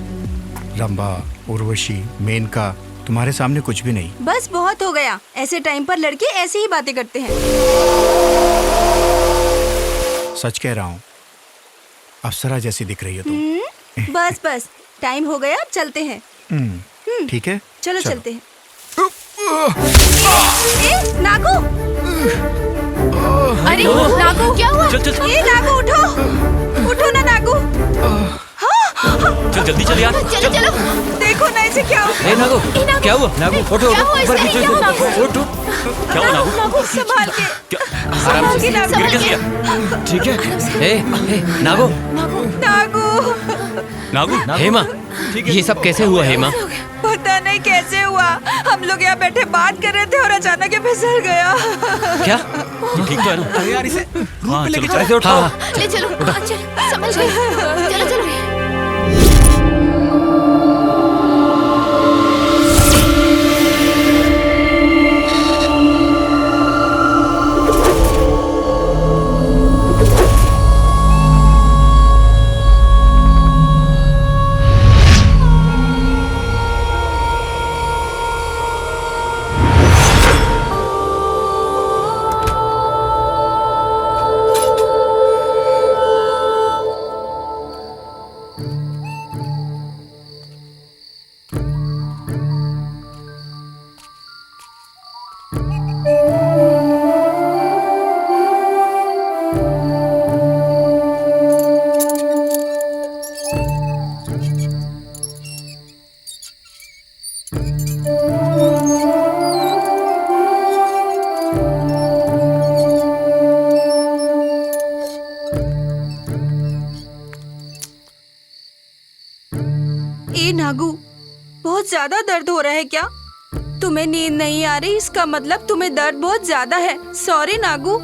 रंभा, उर्वशी, मेनका, तुम्हारे सामने कुछ भी नहीं। बस बहुत हो गया, ऐसे टाइम पर लड़के ऐसी ही बातें करते हैं। सच कह रहा हूँ, अप्सरा जैसी दिख रही हो तुम। बस बस, टाइम हो गया, अब चलते हैं। ठीक है, चलो चलते हैं। नागू! अरे नागू, क्या हुआ? चल चल चल। ए नागू, उठो, उठो ना नागू। चल जल्दी चल यार। चलो चलो। देखो ना इसे क्या हुआ। ए नागू, क्या हुआ? नागू उठो, क्या हुआ ऊपर इसमें? नीचे क्या हुआ? उठ। क्या हुआ नागू? नागू संभाल के, आराम से, नागू। गिर कैसे गया? ठीक है। ए नागू, नागू, नागू, हेमा, ये सब कैसे हुआ हेमा? पता नहीं कैसे हुआ, हम लोग यहाँ बैठे बात कर रहे थे और अचानक ये फिसल गया। क्या? तू ठीक तो है ना? अरे यार इसे हाँ पे लेके चलो, चलो। हाँ हाँ। ले चलो। हाँ, चलो, समझ गए। चलो चलो। ए नागू, बहुत ज्यादा दर्द हो रहा है क्या? तुम्हें नींद नहीं आ रही, इसका मतलब तुम्हें दर्द बहुत ज्यादा है। सॉरी नागू,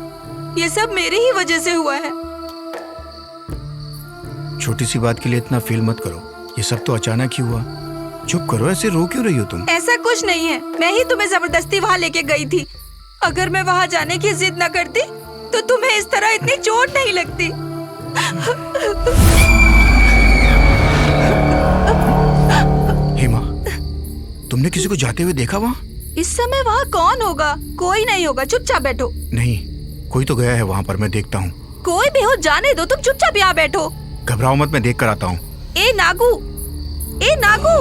ये सब मेरी ही वजह से हुआ है। छोटी सी बात के लिए इतना फील मत करो, ये सब तो अचानक ही हुआ। चुप करो, ऐसे रो क्यों रही हो तुम? ऐसा कुछ नहीं है, मैं ही तुम्हें जबरदस्ती वहाँ लेके गई थी। अगर मैं वहाँ जाने की जिद न करती तो तुम्हें इस तरह इतनी चोट नहीं लगती। हेमा, तुमने किसी को जाते हुए देखा वहाँ? इस समय वहाँ कौन होगा? कोई नहीं होगा, चुपचाप बैठो। नहीं, कोई तो गया है वहाँ पर, मैं देखता हूँ। कोई भी हो, जाने दो, तुम चुपचाप यहाँ बैठो। घबराओ मत, मैं देख कर आता हूँ। ए नागू, ए नागू,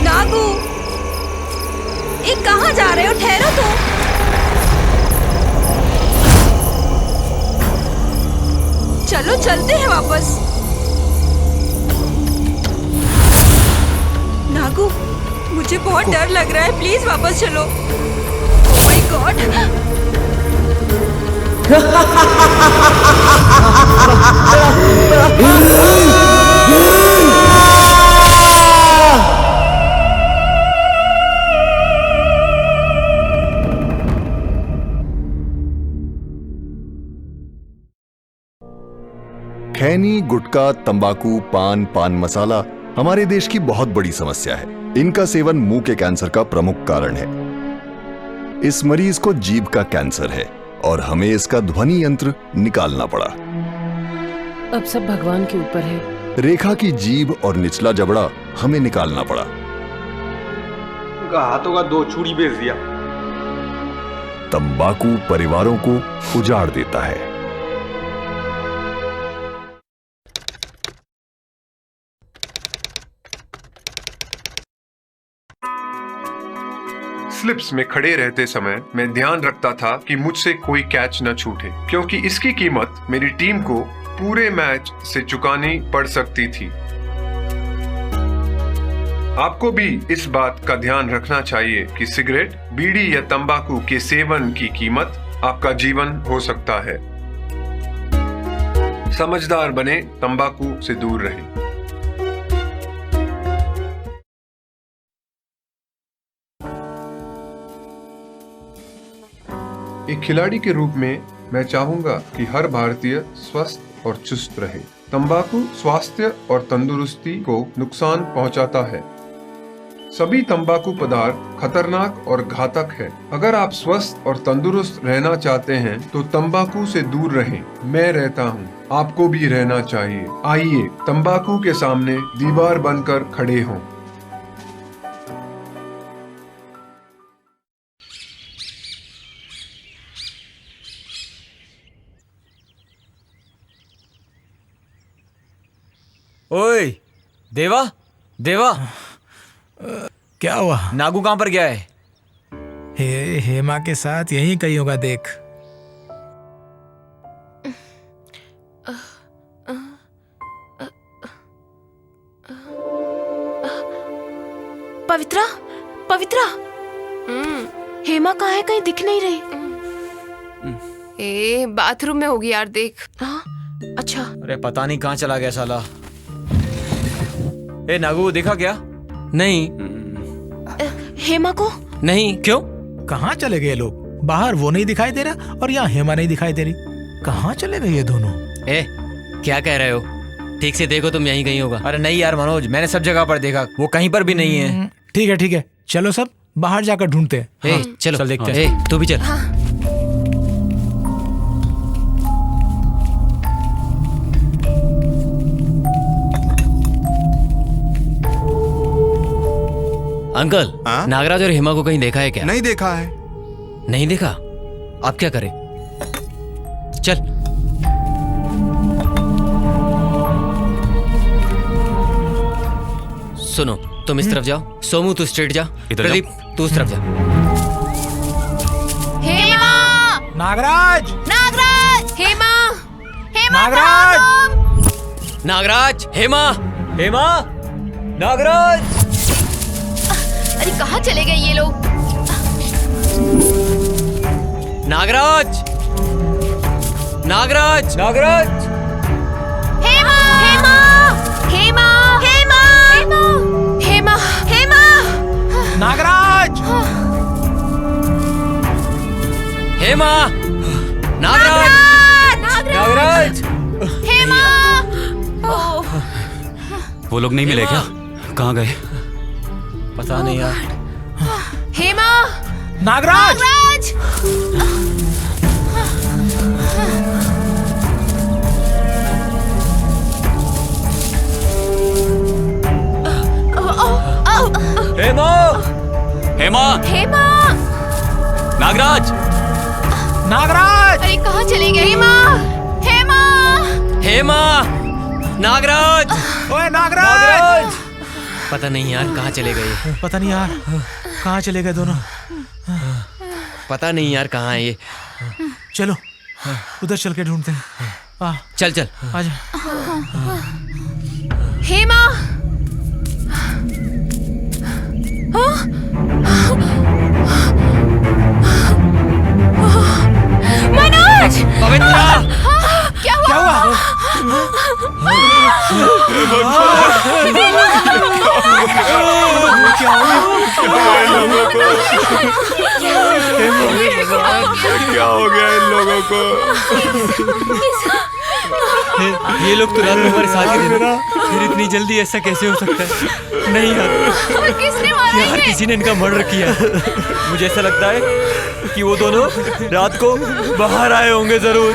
नागू, ए कहाँ जा रहे हो? ठहरो तो। चलो चलते हैं वापस। नागू, मुझे बहुत डर लग रहा है, प्लीज वापस चलो। Oh my God. खैनी, गुटखा, तंबाकू, पान, पान मसाला, हमारे देश की बहुत बड़ी समस्या है। इनका सेवन मुंह के कैंसर का प्रमुख कारण है। इस मरीज को जीभ का कैंसर है और हमें इसका ध्वनि यंत्र निकालना पड़ा। अब सब भगवान के ऊपर है। रेखा की जीभ और निचला जबड़ा हमें निकालना पड़ा। उनका हाथों का 2 चूड़ी बेच दिया। तंबाकू परिवारों को उजाड़ देता है। स्लिप्स में खड़े रहते समय मैं ध्यान रखता था कि मुझसे कोई कैच न छूटे, क्योंकि इसकी कीमत मेरी टीम को पूरे मैच से चुकानी पड़ सकती थी। आपको भी इस बात का ध्यान रखना चाहिए कि सिगरेट, बीड़ी या तंबाकू के सेवन की कीमत आपका जीवन हो सकता है। समझदार बने, तंबाकू से दूर रहें। एक खिलाड़ी के रूप में मैं चाहूंगा कि हर भारतीय स्वस्थ और चुस्त रहे। तंबाकू स्वास्थ्य और तंदुरुस्ती को नुकसान पहुंचाता है। सभी तंबाकू पदार्थ खतरनाक और घातक है। अगर आप स्वस्थ और तंदुरुस्त रहना चाहते हैं तो तंबाकू से दूर रहें। मैं रहता हूं, आपको भी रहना चाहिए। आइए तंबाकू के सामने दीवार बनकर खड़े हों। ओए देवा, देवा, क्या हुआ? नागू कहाँ पर गया है? हेमा के साथ यहीं कहीं होगा, देख। पवित्रा, पवित्रा, हेमा कहाँ है? कहीं दिख नहीं रही। बाथरूम में होगी यार, देख। हाँ, अच्छा। अरे पता नहीं कहाँ चला गया साला। ए नागू, देखा क्या? नहीं। हेमा को नहीं। क्यों? कहाँ चले गए लोग? बाहर वो नहीं दिखाई दे रहा और यहाँ हेमा नहीं दिखाई दे रही। कहाँ चले गए ये दोनों? क्या कह रहे हो? ठीक से देखो, तुम यहीं कहीं होगा। अरे नहीं यार मनोज, मैंने सब जगह पर देखा, वो कहीं पर भी नहीं है। ठीक है ठीक है, चलो सब बाहर जाकर ढूंढते हैं। चलो चल देखते हैं। तू भी चल। अंकल, नागराज और हेमा को कहीं देखा है क्या? नहीं देखा है। नहीं देखा? आप क्या करें? चल। सुनो, तुम इस तरफ जाओ। सोमू तू स्ट्रेट जा। प्रदीप तू उस तरफ जा। हेमा! नागराज! नागराज! हेमा! हेमा! नागराज! नागराज! हेमा! हेमा! नागराज! अरे कहाँ चले गए ये लोग? नागराज! नागराज! नागराज! हेमा! हेमा! हेमा! हेमा! हेमा! हेमा! नागराज! हेमा! नागराज! नागराज! हेमा! वो लोग नहीं मिले क्या? कहाँ गए? पता नहीं यार। हेमा! नागराज! हेमा! हेमा! हेमा! नागराज! नागराज! अरे कहाँ चले गए? हेमा! हेमा! हेमा! नागराज! ओए नागराज! पता नहीं यार कहाँ चले गए। पता नहीं यार कहाँ चले गए दोनों। पता नहीं यार कहाँ है ये। चलो उधर चल के ढूंढते हैं। चल चल आजा। हेमा! मनोज! पवित्रा! क्या हुआ? क्या हो गया इन लोगों को? ये लोग तो रात में हमारे साथ ही थे ना, फिर इतनी जल्दी ऐसा कैसे हो सकता है? नहीं यार, और किसने मारा यार किसी ने इनका मर्डर किया। मुझे ऐसा लगता है कि वो दोनों रात को बाहर आए होंगे जरूर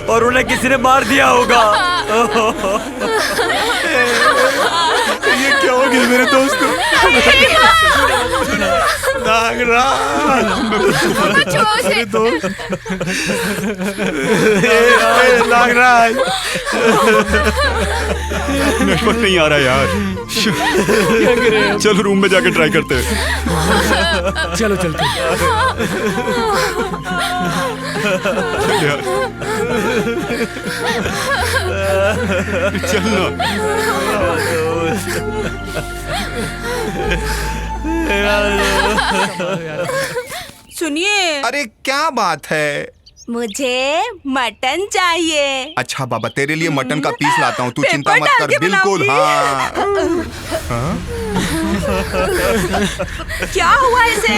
और उन्हें किसी ने मार दिया होगा। ये क्या हो गया मेरे दोस्त को? नागराज, अरे दोस्त, नागराज, मेरे को नहीं आ रहा यार। चलो रूम में जाके ट्राई करते हैं। चलो चलते चल सुनिए। अरे क्या बात है? मुझे मटन चाहिए। अच्छा बाबा, तेरे लिए मटन का पीस लाता हूँ, तू पेपर चिंता मत डाल कर। के बिल्कुल हाँ। क्या हुआ इसे?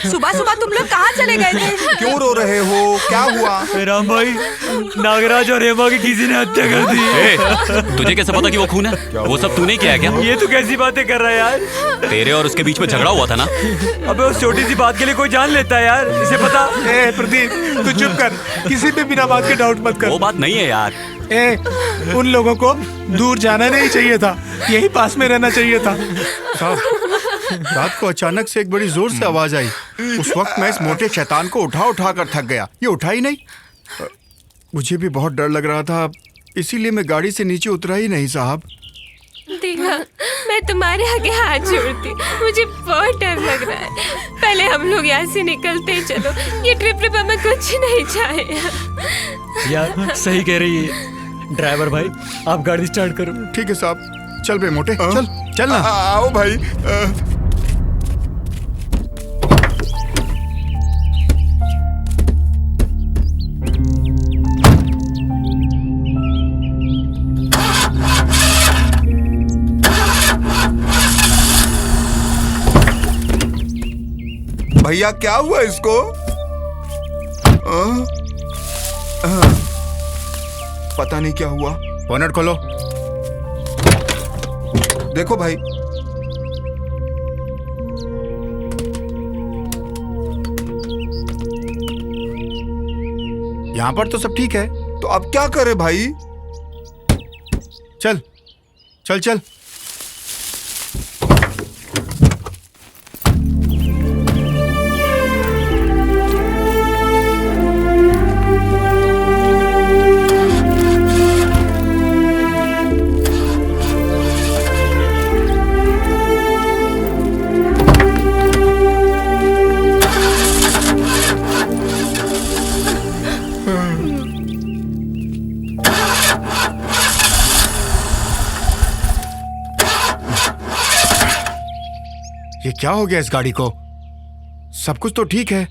सुबह सुबह तुम लोग कहाँ चले गए थे? क्यों रो रहे हो? क्या हुआ? राम भाई, नागराज और हेमा की किसी ने हत्या कर दी। तुझे कैसे पता कि वो खून है? वो सब तूने किया है क्या? ये तो कैसी बातें कर रहा है यार? तेरे और उसके बीच में झगड़ा हुआ था ना? अबे उस छोटी सी बात के लिए कोई जान लेता है यार, इसे पता। ए प्रदीप, तू चुप कर, किसी पे बिना बात के डाउट मत कर। वो बात नहीं है यार। ए, उन लोगों को दूर जाना नहीं चाहिए था, यही पास में रहना चाहिए था। साहब, रात को अचानक से एक बड़ी जोर से आवाज आई। उस वक्त मैं इस मोटे शैतान को उठा उठा कर थक गया। ये उठा ही नहीं। मुझे भी बहुत डर लग रहा था, इसीलिए मैं गाड़ी से नीचे उतरा ही नहीं साहब। देवा, मैं तुम्हारे आगे हाथ जोड़ती, मुझे बहुत डर लग रहा है। पहले हम लोग यहाँ से निकलते हैं, चलो। ये ट्रिप हमें कुछ नहीं चाहिए। यार सही कह रही है ड्राइवर भाई, आप गाड़ी स्टार्ट करो। ठीक है साहब, चल बे मोटे, चल चल ना। आओ भाई। भैया क्या हुआ इसको? पता नहीं क्या हुआ। बोनट खोलो। देखो भाई, यहाँ पर तो सब ठीक है। तो अब क्या करे भाई? चल चल चल। ये क्या हो गया इस गाड़ी को? सब कुछ तो ठीक है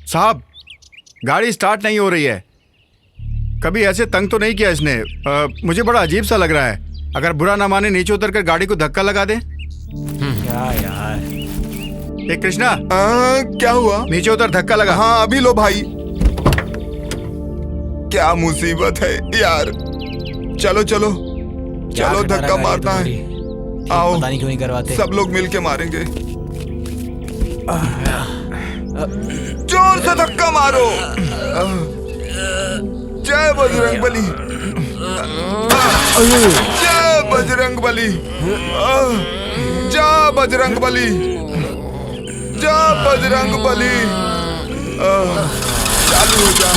साहब, गाड़ी स्टार्ट नहीं हो रही है। कभी ऐसे तंग तो नहीं किया इसने। मुझे बड़ा अजीब सा लग रहा है। अगर बुरा ना माने नीचे उतर कर गाड़ी को धक्का लगा दे। क्या यार? ए कृष्णा, क्या हुआ? नीचे उतर, धक्का लगा। हाँ अभी लो भाई। क्या मुसीबत है यार। चलो चलो चलो, धक्का मारना है। आओ, पता नहीं क्यों नहीं करवाते। सब लोग मिलके मारेंगे। जोर से धक्का मारो। जय बजरंगबली, जय बजरंगबली, जय बजरंगबली, जय बजरंगबली। चालू हो जा।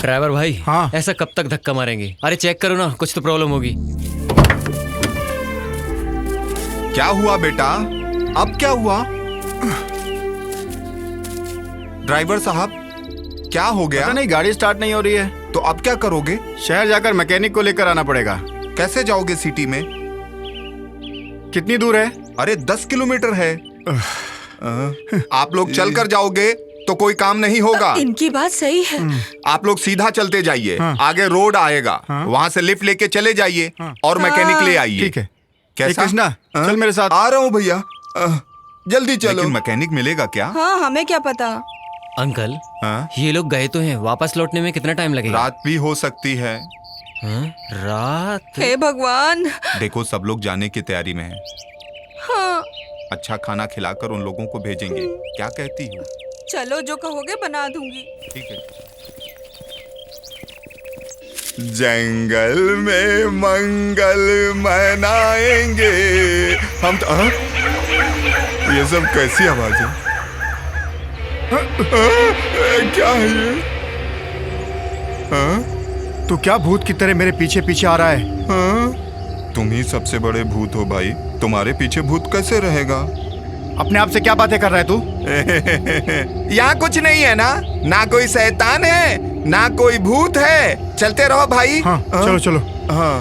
ड्राइवर भाई, हाँ? ऐसा कब तक धक्का मारेंगे? अरे चेक करो ना, कुछ तो प्रॉब्लम होगी। क्या हुआ बेटा? अब क्या हुआ? ड्राइवर साहब, क्या हो गया? पता नहीं, गाड़ी स्टार्ट नहीं हो रही है। तो अब क्या करोगे? शहर जाकर मैकेनिक को लेकर आना पड़ेगा। कैसे जाओगे सिटी में? कितनी दूर है? अरे 10 किलोमीटर है। आप लोग चलकर जाओगे तो कोई काम नहीं होगा। इनकी बात सही है। आप लोग सीधा चलते जाइए। हाँ। आगे रोड आएगा, वहाँ से लिफ्ट लेके चले जाइए और मैकेनिक ले आइए। ठीक है। कैसा? कृष्णा, चल मेरे साथ। आ रहा हूँ भैया। जल्दी चलो। लेकिन मैकेनिक मिलेगा क्या? हाँ, हमें क्या पता। अंकल, हाँ? ये लोग गए तो हैं, वापस लौटने में कितना टाइम लगेगा? रात भी हो सकती है। हाँ? रात? हे भगवान। देखो सब लोग जाने की तैयारी में हैं। हाँ। अच्छा खाना खिलाकर उन लोगों को भेजेंगे, क्या कहती हो? चलो जो कहोगे बना दूंगी। ठीक है। जंगल में मंगल मनाएंगे हम तो। ये सब कैसी आवाज है? क्या है ये? तू क्या भूत की तरह मेरे पीछे पीछे आ रहा है? तुम ही सबसे बड़े भूत हो भाई, तुम्हारे पीछे भूत कैसे रहेगा? अपने आप से क्या बातें कर रहा है तू? यहाँ कुछ नहीं है ना कोई शैतान है, ना कोई भूत है। चलते रहो भाई। हाँ, चलो चलो। हाँ।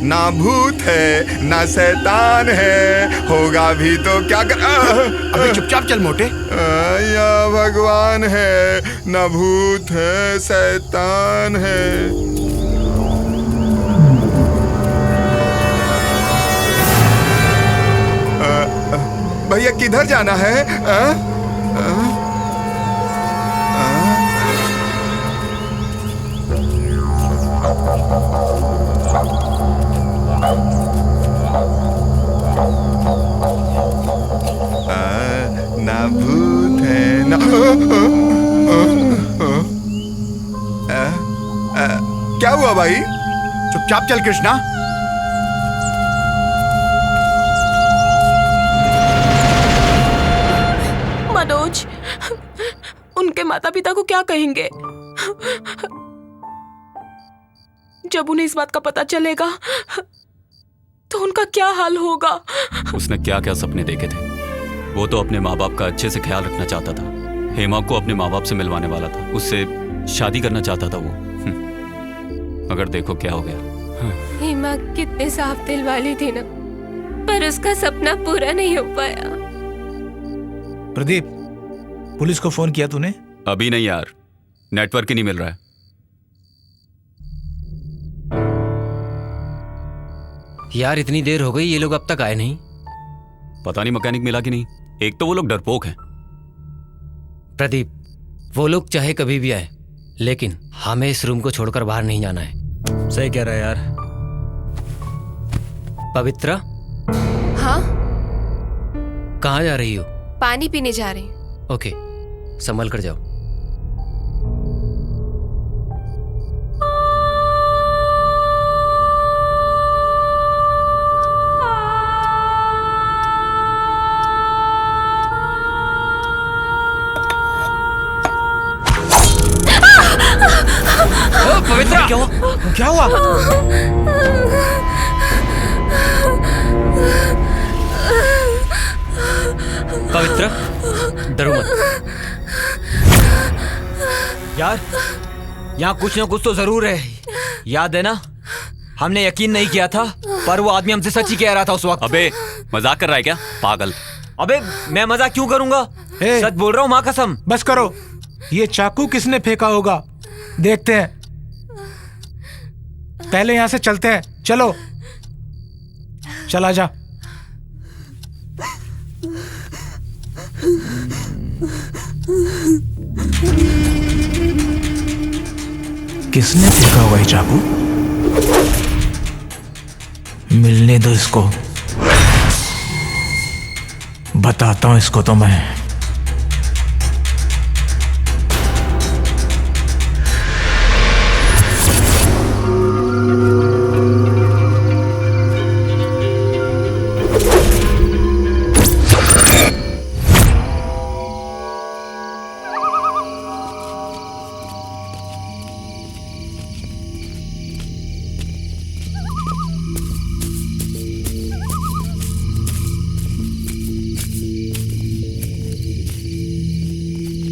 ना भूत है ना शैतान है, होगा भी तो क्या कर। अबे चुपचाप चल मोटे। या भगवान है, ना भूत है शैतान है। भैया किधर जाना है? ना भूत है ना। क्या हुआ भाई? चुपचाप चल कृष्णा। मनोज, उनके माता पिता को क्या कहेंगे जब उन्हें इस बात का पता चलेगा? तो उनका क्या हाल होगा? उसने क्या क्या सपने देखे थे। वो तो अपने माँ बाप का अच्छे से ख्याल रखना चाहता था। हेमा को अपने माँ बाप से मिलवाने वाला था, उससे शादी करना चाहता था वो। मगर देखो क्या हो गया। हेमा कितने साफ दिल वाली थी ना, पर उसका सपना पूरा नहीं हो पाया। प्रदीप, पुलिस को फोन किया तूने? अभी नहीं यार, नेटवर्क ही नहीं मिल रहा है। यार इतनी देर हो गई, ये लोग अब तक आए नहीं। पता नहीं मैकेनिक मिला कि नहीं। एक तो वो लोग डरपोक हैं। प्रदीप, वो लोग चाहे कभी भी आए, लेकिन हमें इस रूम को छोड़कर बाहर नहीं जाना है। सही कह रहा है यार। पवित्रा, हाँ? कहाँ जा रही हो? पानी पीने जा रही हूँ। ओके, संभल कर जाओ। पवित्रा, क्या हुआ? क्या हुआ? पवित्रा, डरो मत। यार, यहाँ कुछ ना कुछ तो जरूर है। याद है ना, हमने यकीन नहीं किया था, पर वो आदमी हमसे सच ही कह रहा था उस वक्त। अबे मजाक कर रहा है क्या पागल? अबे मैं मजाक क्यों करूंगा? सच बोल रहा हूँ, माँ कसम। बस करो। ये चाकू किसने फेंका होगा, देखते हैं। पहले यहां से चलते हैं। चलो, चला जा। किसने फेंका हुआ ये चाकू? मिलने दो इसको, बताता हूं इसको तो मैं।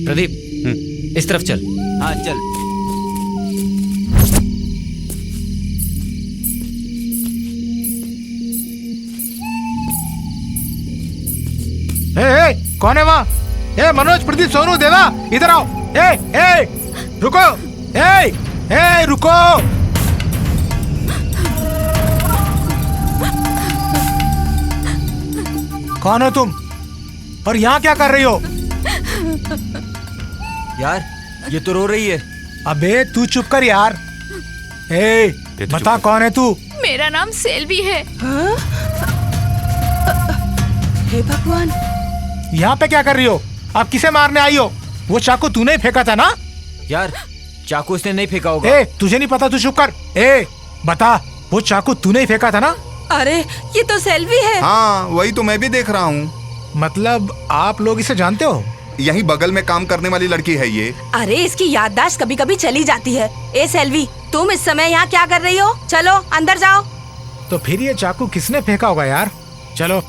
प्रदीप, इस तरफ चल। हाँ चल। कौन है वहाँ? मनोज, प्रदीप, सोनू, देवा, इधर आओ। रुको। रुको। कौन हो तुम? और यहाँ क्या कर रही हो? यार ये तो रो रही है। अबे तू चुप कर यार। ए, बता कौन है तू? मेरा नाम सेल्वी है। हे भगवान, यहाँ पे क्या कर रही हो? आप किसे मारने आई हो? वो चाकू तूने ही फेंका था ना? यार चाकू इसने नहीं फेंका होगा। ए, तुझे नहीं पता? तू चुप कर। ए, बता, वो चाकू तूने ही फेंका था ना? अरे ये तो सेल्वी है। हाँ वही तो मैं भी देख रहा हूँ। मतलब आप लोग इसे जानते हो? यही बगल में काम करने वाली लड़की है ये। अरे इसकी याददाश्त कभी कभी चली जाती है। ए सेल्वी, तुम इस समय यहाँ क्या कर रही हो? चलो अंदर जाओ। तो फिर ये चाकू किसने फेंका होगा यार? चलो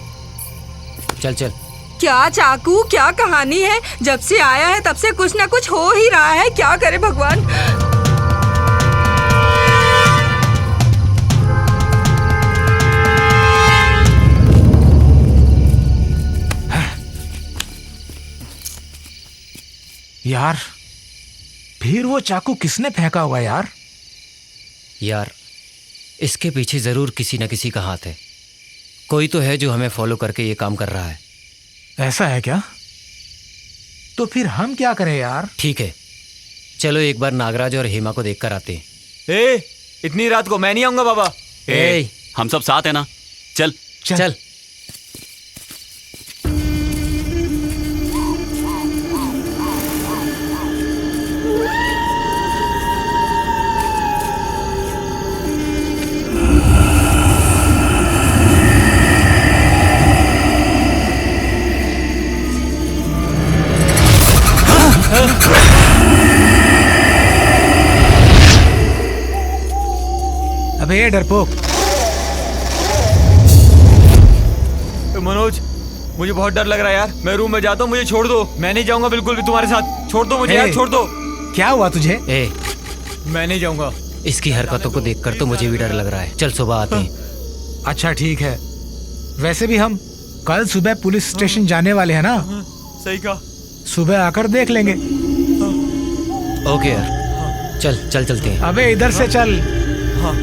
चल चल। क्या चाकू, क्या कहानी है? जब से आया है तब से कुछ ना कुछ हो ही रहा है। क्या करे भगवान। यार फिर वो चाकू किसने फेंका होगा यार? यार इसके पीछे जरूर किसी न किसी का हाथ है। कोई तो है जो हमें फॉलो करके ये काम कर रहा है। ऐसा है क्या? तो फिर हम क्या करें यार? ठीक है, चलो एक बार नागराज और हेमा को देखकर आते हैं। ए, इतनी रात को मैं नहीं आऊंगा बाबा। ए, हम सब साथ है ना? चल चल। अबे ये डरपोक। मनोज मुझे बहुत डर लग रहा है यार। मैं रूम में जाता हूँ, मुझे छोड़ दो। मैं नहीं जाऊंगा बिल्कुल भी तुम्हारे साथ। छोड़ दो मुझे यार, छोड़ दो। क्या हुआ तुझे? ए, मैं नहीं जाऊंगा। इसकी हरकतों को देखकर तो मुझे भी डर लग रहा है। चल सुबह आते हैं। अच्छा ठीक है। वैसे भी हम कल सुबह पुलिस स्टेशन जाने वाले हैं ना? सही कहा। सुबह आकर देख लेंगे। ओके यार, चल चल चलते हैं। अबे इधर से चल। हाँ।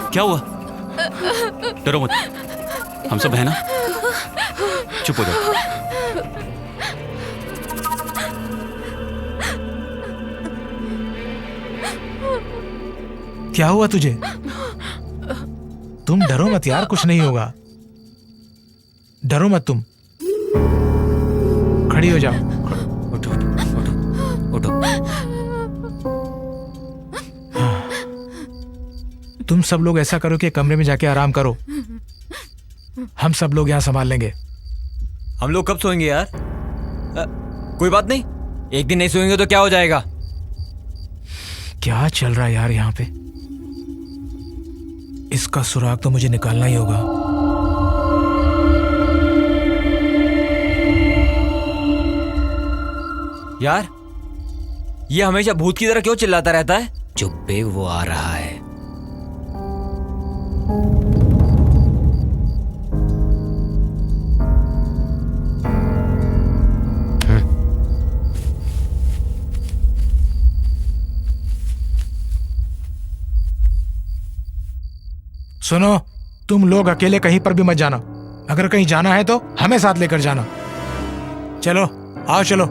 क्या हुआ? डरो मत, हम सब है ना? चुप हो जाओ। क्या हुआ तुझे? तुम डरो मत यार, कुछ नहीं होगा। डरो मत तुम। खड़ी हो जाओ। उठो उठो उठो। तुम सब लोग ऐसा करो कि कमरे में जाके आराम करो। हम सब लोग यहाँ संभाल लेंगे। हम लोग कब सोएंगे यार? कोई बात नहीं, एक दिन नहीं सोएंगे तो क्या हो जाएगा? क्या चल रहा है यार यहाँ पे? इसका सुराग तो मुझे निकालना ही होगा। यार ये हमेशा भूत की तरह क्यों चिल्लाता रहता है? चुप बे, वो आ रहा है। सुनो, तुम लोग अकेले कहीं पर भी मत जाना। अगर कहीं जाना है तो हमें साथ लेकर जाना। चलो आओ, चलो।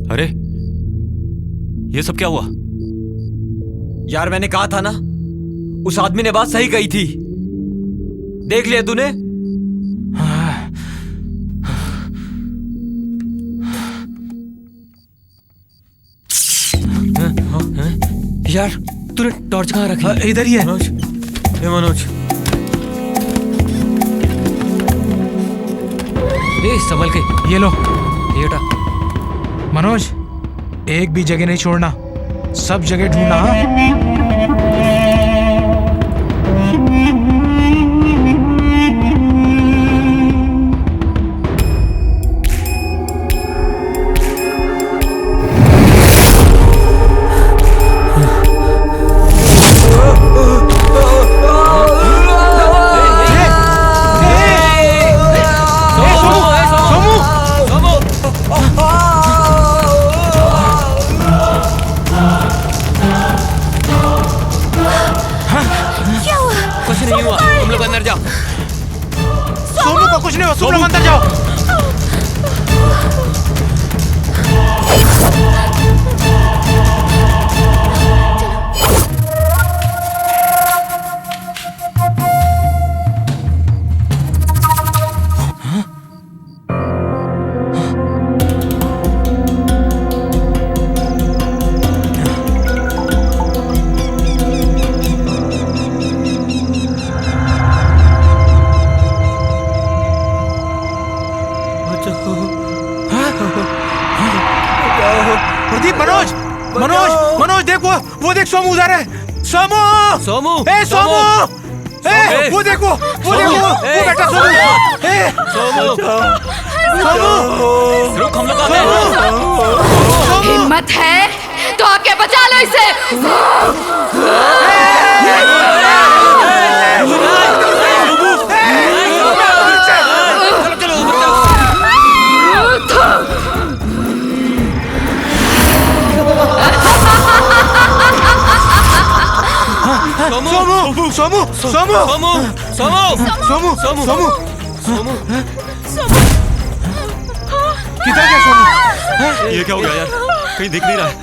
अरे ये सब क्या हुआ? यार मैंने कहा था ना, उस आदमी ने बात सही कही थी। देख लिया तूने? यार तूने टॉर्च कहाँ रखी? इधर ही है। मनोज, संभल के। ये लो। ये उठा। मनोज, एक भी जगह नहीं छोड़ना, सब जगह ढूंढना। हाँ? कुछ नहीं हुआ, तुम लोग अंदर जाओ। मनोज, मनोज, मनोज देख, वो देख, सोमू उधर है। सोमू, सोमू, ए सोमू, ए वो देखो, वो बेटा सोमू, ए सोमू, सोमू, रुक, हम लोग आ गए। हिम्मत है तो आके बचा लो इसे। सोमू, सोमू, सोमू, सोमू, सोमू, सोमू, सोमू, सोमू, सोमू, किधर गया सोमू? ये क्या हो गया यार? कहीं दिख नहीं रहा है।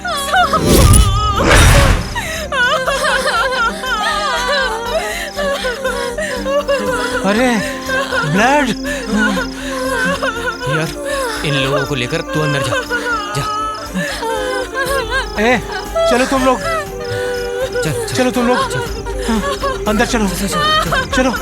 अरे ब्लड। यार इन लोगों को लेकर तू अंदर जा, जा। ए चलो तुम लोग, चलो तुम लोग, अंदर चलो, चलो।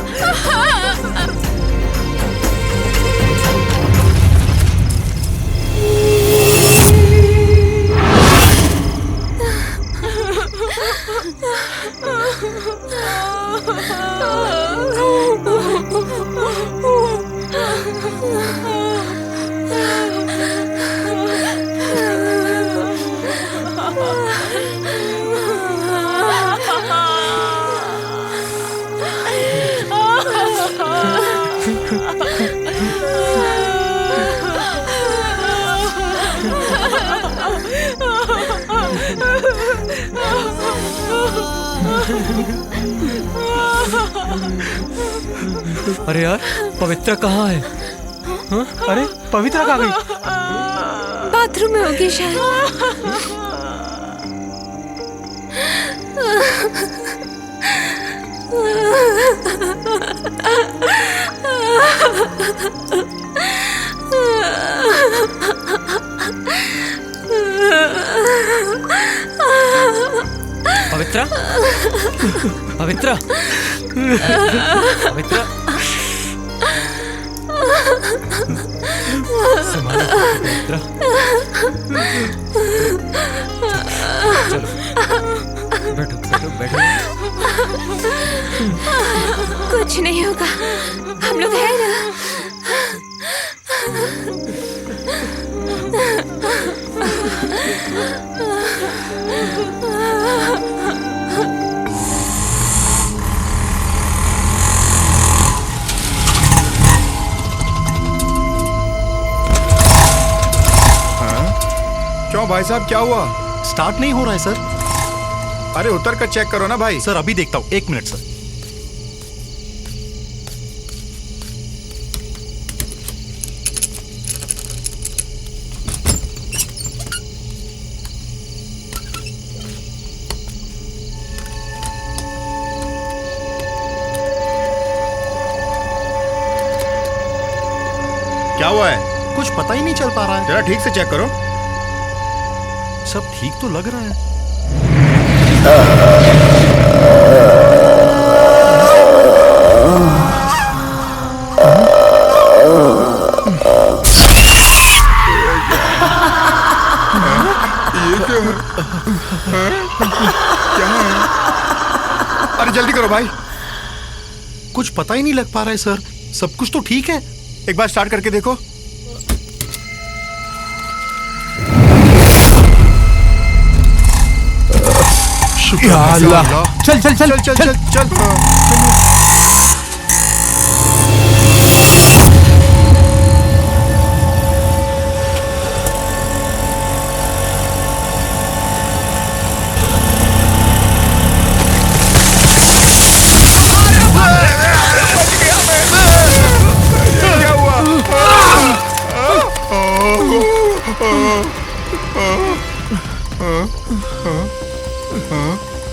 अरे यार पवित्रा कहाँ है? हाँ? अरे पवित्रा कहाँ गई? बाथरूम में होगी शायद। पवित्रा, पवित्रा, पवित्रा, संभालो पवित्रा। चलो बैठो, बैठो, बैठो। कुछ नहीं होगा, हम लोग हैं ना। क्यों भाई साहब, क्या हुआ? स्टार्ट नहीं हो रहा है सर। अरे उतर कर चेक करो ना भाई। सर अभी देखता हूँ, 1 मिनट सर। क्या हुआ है? कुछ पता ही नहीं चल पा रहा है। जरा ठीक से चेक करो। सब ठीक तो लग रहा है। ये क्या है? अरे जल्दी करो भाई। कुछ पता ही नहीं लग पा रहा है सर। सब कुछ तो ठीक है। एक बार स्टार्ट करके देखो। या अल्लाह। चल चल चल चल चल चल चल।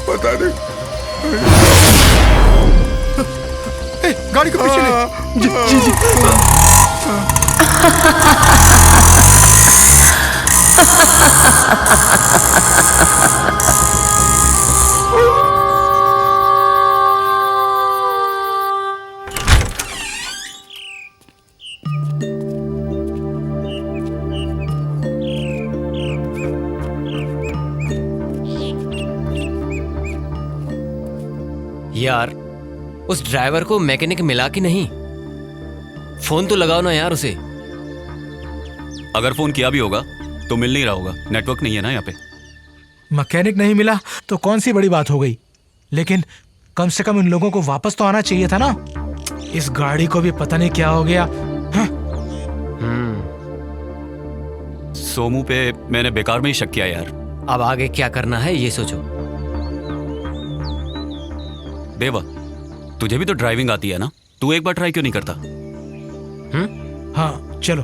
बता दे। गाड़ी को पीछे ले। जी जी जी। यार उस ड्राइवर को मैकेनिक मिला कि नहीं? फोन तो लगाओ ना यार उसे। अगर फोन किया भी होगा तो मिल नहीं रहा होगा, नेटवर्क नहीं है ना यहाँ पे। मैकेनिक नहीं मिला तो कौन सी बड़ी बात हो गई, लेकिन कम से कम इन लोगों को वापस तो आना चाहिए था ना। इस गाड़ी को भी पता नहीं क्या हो गया। सोमू पे मैंने बेकार में ही शक किया यार। अब आगे क्या करना है ये सोचो। देवा, तुझे भी तो ड्राइविंग आती है ना, तू एक बार ट्राई क्यों नहीं करता? हाँ चलो।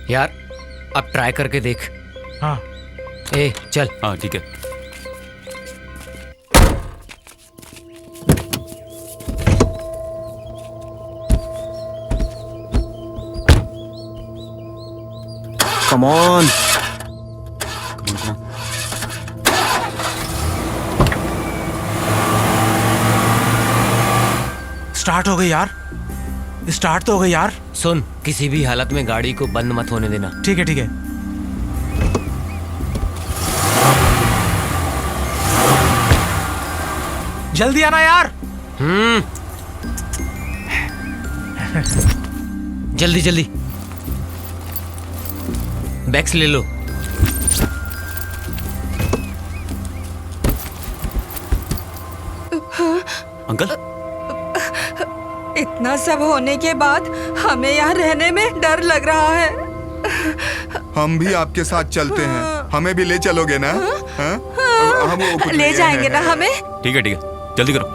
यार अब ट्राई करके देख। हाँ ए चल। हाँ ठीक है। Come on. स्टार्ट हो गई यार। स्टार्ट तो हो गई यार। सुन, किसी भी हालत में गाड़ी को बंद मत होने देना। ठीक है ठीक है। जल्दी आना यार। जल्दी जल्दी। बैग्स ले लो। अंकल, इतना सब होने के बाद हमें यहाँ रहने में डर लग रहा है। हम भी आपके साथ चलते हैं, हमें भी ले चलोगे ना? हाँ? हम वो कुछ ले नहीं जाएंगे है। ना हमें? ठीक है जल्दी करो।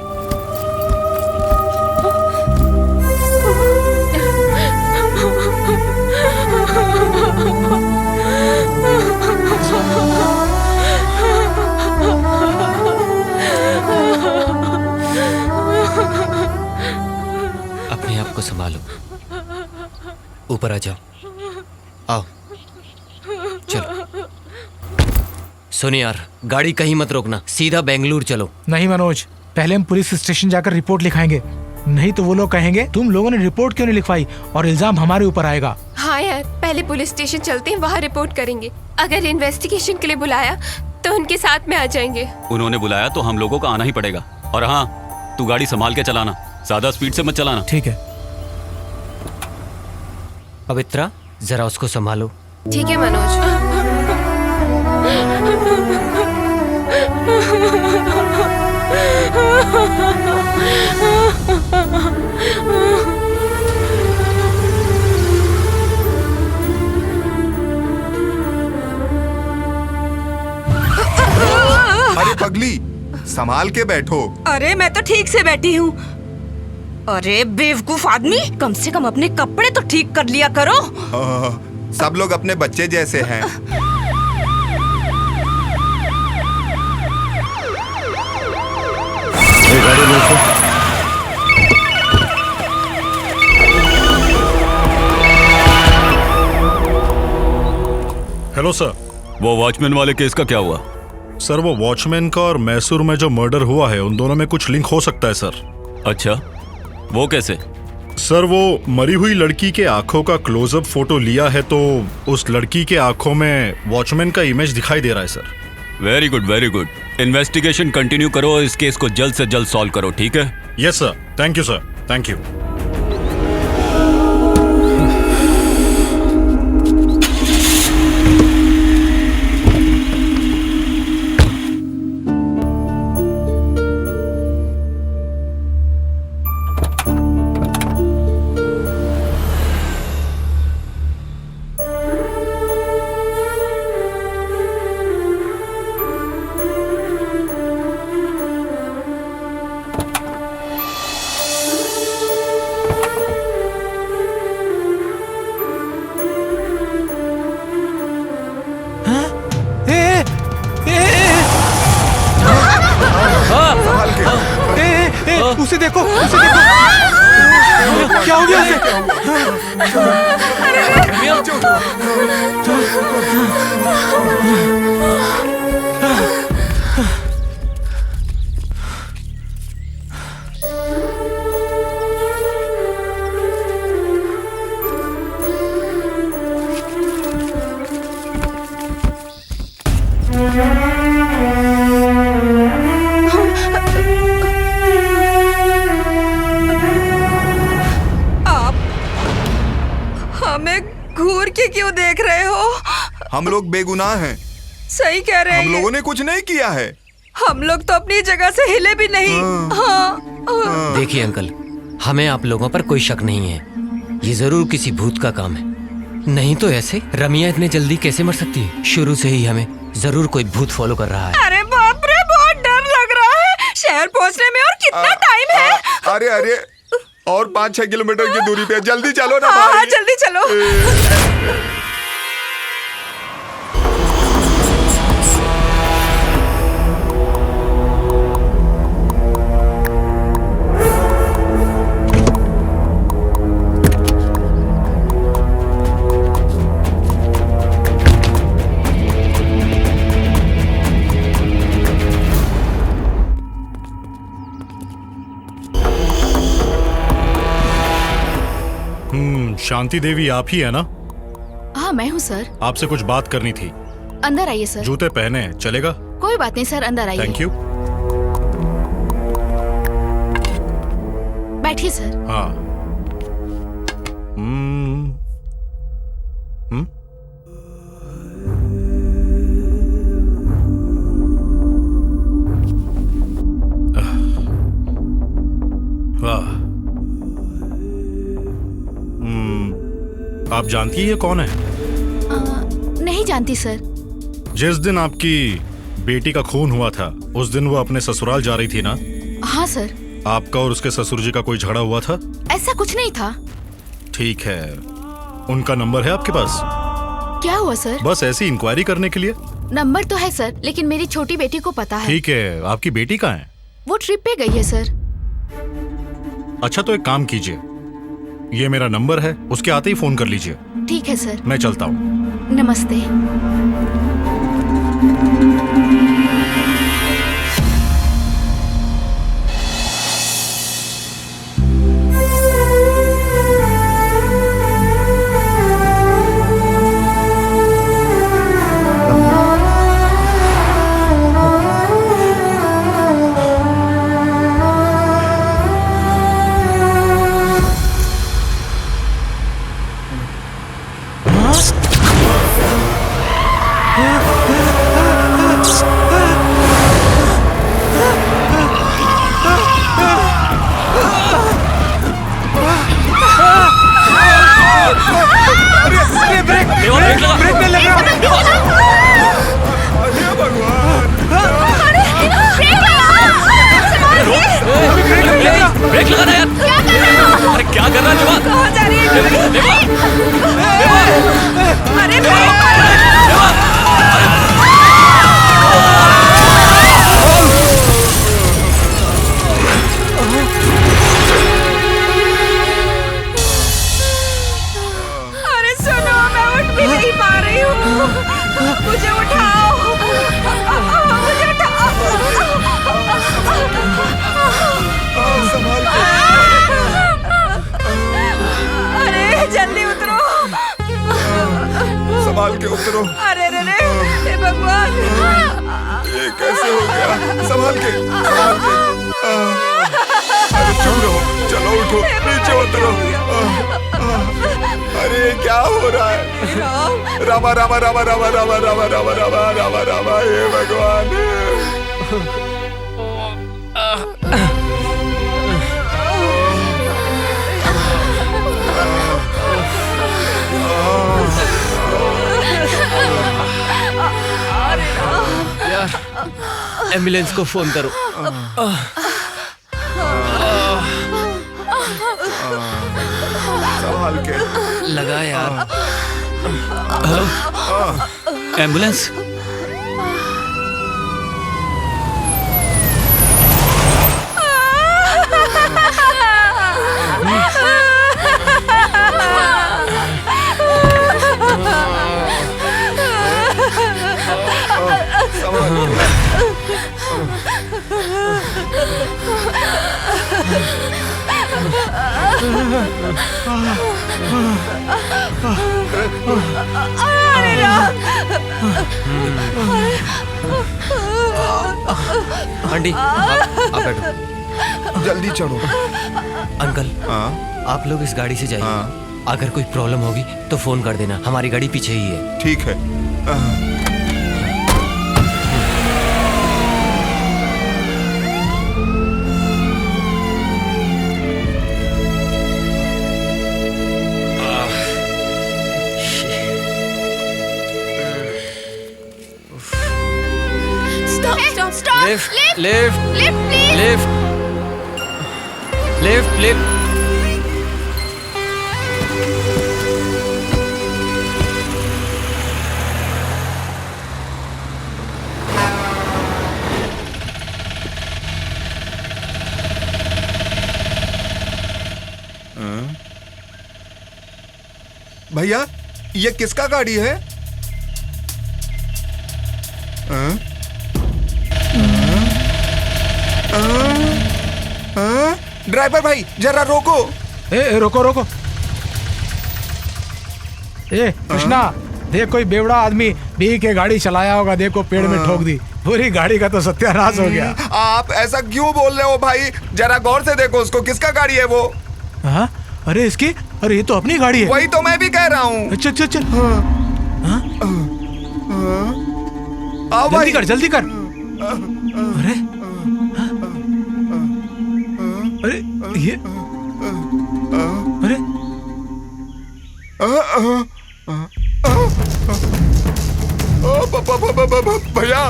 अपने आप को संभालो। ऊपर आ जाओ। आओ चलो। सुन यार, गाड़ी कहीं मत रोकना, सीधा बेंगलुरु चलो। नहीं मनोज, पहले हम पुलिस स्टेशन जाकर रिपोर्ट लिखाएंगे, नहीं तो वो लोग कहेंगे तुम लोगों ने रिपोर्ट क्यों नहीं लिखवाई और इल्जाम हमारे ऊपर आएगा। हाँ यार, पहले पुलिस स्टेशन चलते हैं, वहाँ रिपोर्ट करेंगे। अगर इन्वेस्टिगेशन के लिए बुलाया तो उनके साथ में आ जाएंगे। उन्होंने बुलाया तो हम लोगों को आना ही पड़ेगा। और हाँ, तू गाड़ी संभाल के चलाना, ज्यादा स्पीड से मत चलाना। ठीक है। पवित्रा, जरा उसको संभालो। ठीक है मनोज। अरे पगली, संभाल के बैठो। अरे मैं तो ठीक से बैठी हूँ। अरे बेवकूफ आदमी, कम से कम अपने कपड़े तो ठीक कर लिया करो। सब लोग अपने बच्चे जैसे हैं। Hello sir. वो वॉचमैन वाले केस का क्या हुआ? सर, वो वॉचमैन का और मैसूर में जो मर्डर हुआ है उन दोनों में कुछ लिंक हो सकता है सर। अच्छा, वो कैसे? सर, वो मरी हुई लड़की के आंखों का क्लोजअप फोटो लिया है तो उस लड़की के आंखों में वॉचमैन का इमेज दिखाई दे रहा है sir. Very good, very good. Investigation continue करो, इस केस को जल्द से जल्द सॉल्व करो, ठीक है? Yes sir. Thank you sir, thank you. उसे देखो, उसे देखो। क्या हो गया उसे? घूर के क्यों देख रहे हो? हम लोग बेगुनाह हैं। सही कह रहे हैं। हम लोगों ने कुछ नहीं किया है। हम लोग तो अपनी जगह से हिले भी नहीं। हाँ। देखिए अंकल, हमें आप लोगों पर कोई शक नहीं है। ये जरूर किसी भूत का काम है, नहीं तो ऐसे रमिया इतने जल्दी कैसे मर सकती है? शुरू से ही हमें जरूर कोई भूत फॉलो कर रहा है। अरे बाप रे, बहुत डर लग रहा है। शहर पहुंचने में और कितना टाइम है? अरे अरे, और 5-6 किलोमीटर की दूरी पे, जल्दी चलो ना भाई। हाँ, जल्दी चलो। शांति देवी आप ही है ना? हाँ मैं हूँ सर। आपसे कुछ बात करनी थी। अंदर आइए सर। जूते पहने हैं, चलेगा? कोई बात नहीं सर, अंदर आइए। Thank you. बैठिए सर। हाँ। वाह। आप जानती है ये कौन है? नहीं जानती सर। जिस दिन आपकी बेटी का खून हुआ था उस दिन वो अपने ससुराल जा रही थी ना? हाँ सर। आपका और उसके ससुर जी का कोई झगड़ा हुआ था? ऐसा कुछ नहीं था। ठीक है, उनका नंबर है आपके पास? क्या हुआ सर? बस ऐसी इंक्वायरी करने के लिए। नंबर तो है सर, लेकिन मेरी छोटी बेटी को पता है। ठीक है, आपकी बेटी कहाँ है? वो ट्रिप पे गई है सर। अच्छा तो एक काम कीजिए, ये मेरा नंबर है, उसके आते ही फोन कर लीजिए। ठीक है सर। मैं चलता हूँ। नमस्ते। ब्रेक लगाना यार। क्या कर रहे हो? अरे क्या कर रहा है जवान? कहाँ जा रही है? अरे अरे सुनो, मैं उठ भी नहीं पा रही हूँ। मुझे उठाओ, मुझे उठाओ। अरे जल्दी उतरो। संभाल के उतरो। अरे रे रे, हे भगवान, ये कैसे हो गया? संभाल के, संभाल के। अरे चलो, चलो उठो, नीचे उतरो। अरे ये क्या हो रहा है? रामा रामा रामा रामा रामा रामा रामा रामा रामा रामा, हे भगवान। यार एम्बुलेंस को फोन करो। संभाल के लगा यार। Hello, ambulance. आंटी आप बैठो। जल्दी चढ़ो। अंकल आप लोग इस गाड़ी से जाइए। अगर कोई प्रॉब्लम होगी तो फोन कर देना, हमारी गाड़ी पीछे ही है। ठीक है। Stop! Lift, Lift! Lift, Lift, please! Lift, lift, lift. भैया, ये किसका गाड़ी है? ड्राइवर भाई जरा रोको। रोको रोको। कृष्णा, देख कोई बेवड़ा आदमी बी के गाड़ी चलाया होगा, देखो पेड़ में ठोक दी, पूरी गाड़ी का तो सत्यानाश हो गया। आप ऐसा क्यों बोल रहे हो भाई? जरा गौर से देखो उसको, किसका गाड़ी है वो? हाँ? अरे इसकी, अरे ये तो अपनी गाड़ी है। वही तो मैं भी कह रहा हूँ। अच्छा अच्छा अच्छा। आओ जल्दी कर, जल्दी कर। अरे अरे ये अरे भैया,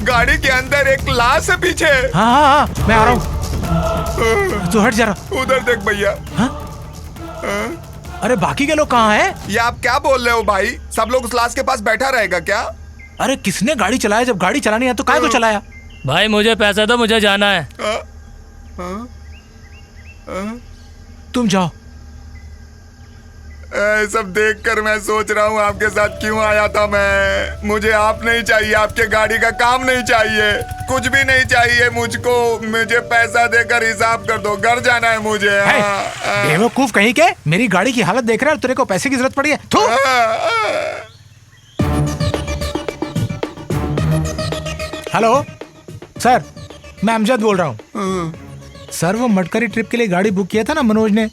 गाड़ी के अंदर एक लाश है पीछे। हाँ हाँ हाँ, मैं आ रहा हूँ, तू हट जरा। उधर देख भैया। अरे बाकी के लोग कहाँ हैं? ये आप क्या बोल रहे हो भाई? सब लोग उस लाश के पास बैठा रहेगा क्या? अरे किसने गाड़ी चलाया? जब गाड़ी चलानी है तो काहे को चलाया? भाई मुझे पैसा दो, मुझे जाना है। तुम जाओ। सब देखकर मैं सोच रहा हूँ आपके साथ क्यों आया था मैं। मुझे आप नहीं चाहिए, आपके गाड़ी का काम नहीं चाहिए, कुछ भी नहीं चाहिए मुझको। मुझे पैसा देकर हिसाब कर दो, घर जाना है मुझे। बेवकूफ कहीं के, मेरी गाड़ी की हालत देख रहा है, तेरे को पैसे की जरूरत पड़ी है। थू। हेलो सर, मैं अमजद बोल रहा हूँ। सर वो मटकरी ट्रिप के लिए गाड़ी बुक किया था ना मनोज ने,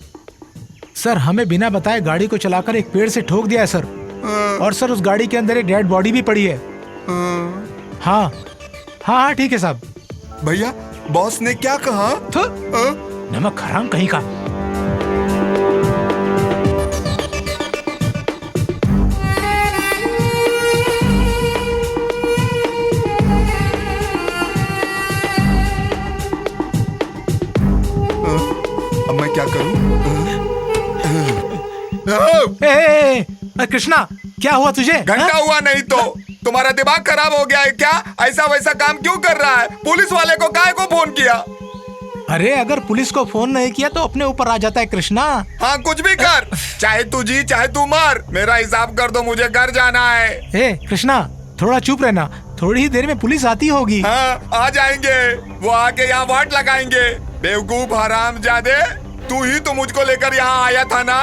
सर हमें बिना बताए गाड़ी को चलाकर एक पेड़ से ठोक दिया है सर। और सर उस गाड़ी के अंदर एक डेड बॉडी भी पड़ी है। हाँ हाँ हाँ ठीक है साहब। भैया बॉस ने क्या कहा? नमक हराम कहीं का। कृष्णा क्या हुआ तुझे? घंटा हुआ नहीं तो तुम्हारा दिमाग खराब हो गया है क्या? ऐसा वैसा काम क्यों कर रहा है? पुलिस वाले को काहे को फोन किया? अरे अगर पुलिस को फोन नहीं किया तो अपने ऊपर आ जाता है कृष्णा। हाँ कुछ भी कर, चाहे तू जी चाहे तू मर, मेरा हिसाब कर दो, मुझे घर जाना है। कृष्णा थोड़ा चुप रहना, थोड़ी ही देर में पुलिस आती होगी। हाँ आ जाएंगे, वो आके यहाँ वाट लगाएंगे। बेवकूफ हरामजादे, तू ही तो मुझको लेकर यहाँ आया था ना?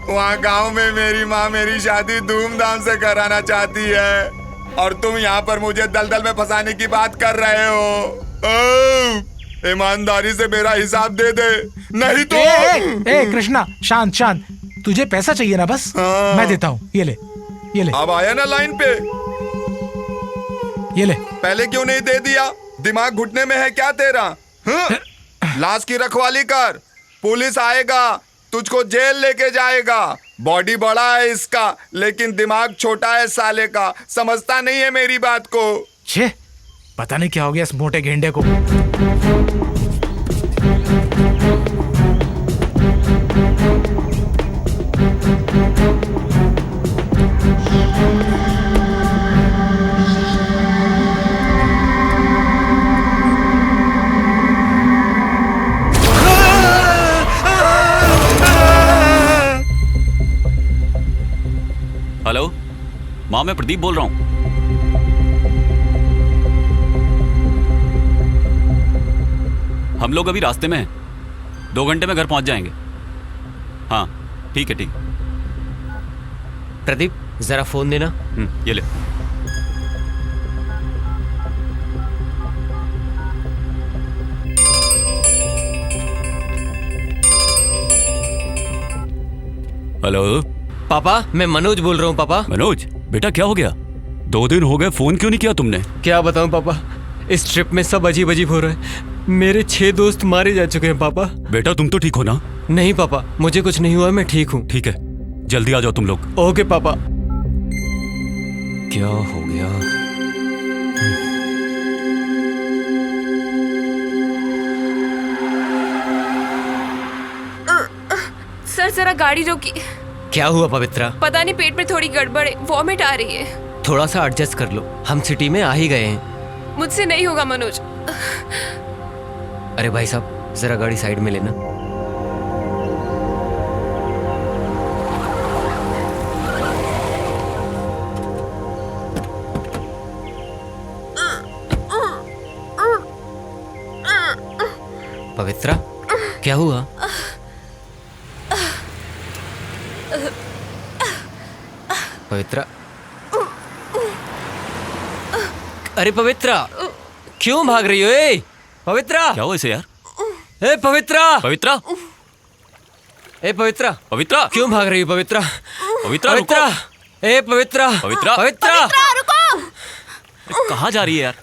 वहाँ गांव में मेरी माँ मेरी शादी धूमधाम से कराना चाहती है और तुम यहाँ पर मुझे दलदल में फंसाने की बात कर रहे हो। ईमानदारी से मेरा हिसाब दे दे, नहीं तो कृष्णा शांत शांत, तुझे पैसा चाहिए ना? बस मैं देता हूँ, ये ले ये ले। अब आया ना लाइन पे, ये ले। पहले क्यों नहीं दे दिया? दिमाग घुटने में है क्या तेरा? लाश की रखवाली कर, पुलिस आएगा तुझको जेल लेके जाएगा। बॉडी बड़ा है इसका लेकिन दिमाग छोटा है साले का, समझता नहीं है मेरी बात को। छे, पता नहीं क्या हो गया इस मोटे गेंडे को। हेलो माँ, मैं प्रदीप बोल रहा हूँ। हम लोग अभी रास्ते में हैं, 2 घंटे में घर पहुंच जाएंगे। हाँ ठीक है ठीक। प्रदीप जरा फोन देना। ये ले। हेलो पापा, मैं मनोज बोल रहा हूँ। पापा। मनोज बेटा क्या हो गया? 2 दिन हो गए, फोन क्यों नहीं किया तुमने? क्या बताऊं पापा, इस ट्रिप में सब अजीब अजीब हो रहा है। मेरे 6 दोस्त मारे जा चुके हैं पापा। बेटा तुम तो ठीक हो ना? नहीं पापा, मुझे कुछ नहीं हुआ, मैं ठीक हूँ। ठीक है, जल्दी आ जाओ तुम लोग। ओके पापा। क्या हो गया? सर जरा गाड़ी रोकी। क्या हुआ पवित्रा? पता नहीं पेट में थोड़ी गड़बड़ है, वॉमिट आ रही है। थोड़ा सा एडजस्ट कर लो, हम सिटी में आ ही गए हैं। मुझसे नहीं होगा मनोज। अरे भाई साहब जरा गाड़ी साइड में लेना। पवित्रा क्या हुआ? पवित्रा, अरे पवित्रा क्यों भाग रही हो? ए पवित्रा, क्या हुआ इसे यार? ए पवित्रा, पवित्रा, ए पवित्रा, पवित्रा क्यों भाग रही हो? पवित्रा, पवित्रा, पवित्रा, ए पवित्रा, पवित्रा, पवित्रा, रुको। कहाँ जा रही है यार?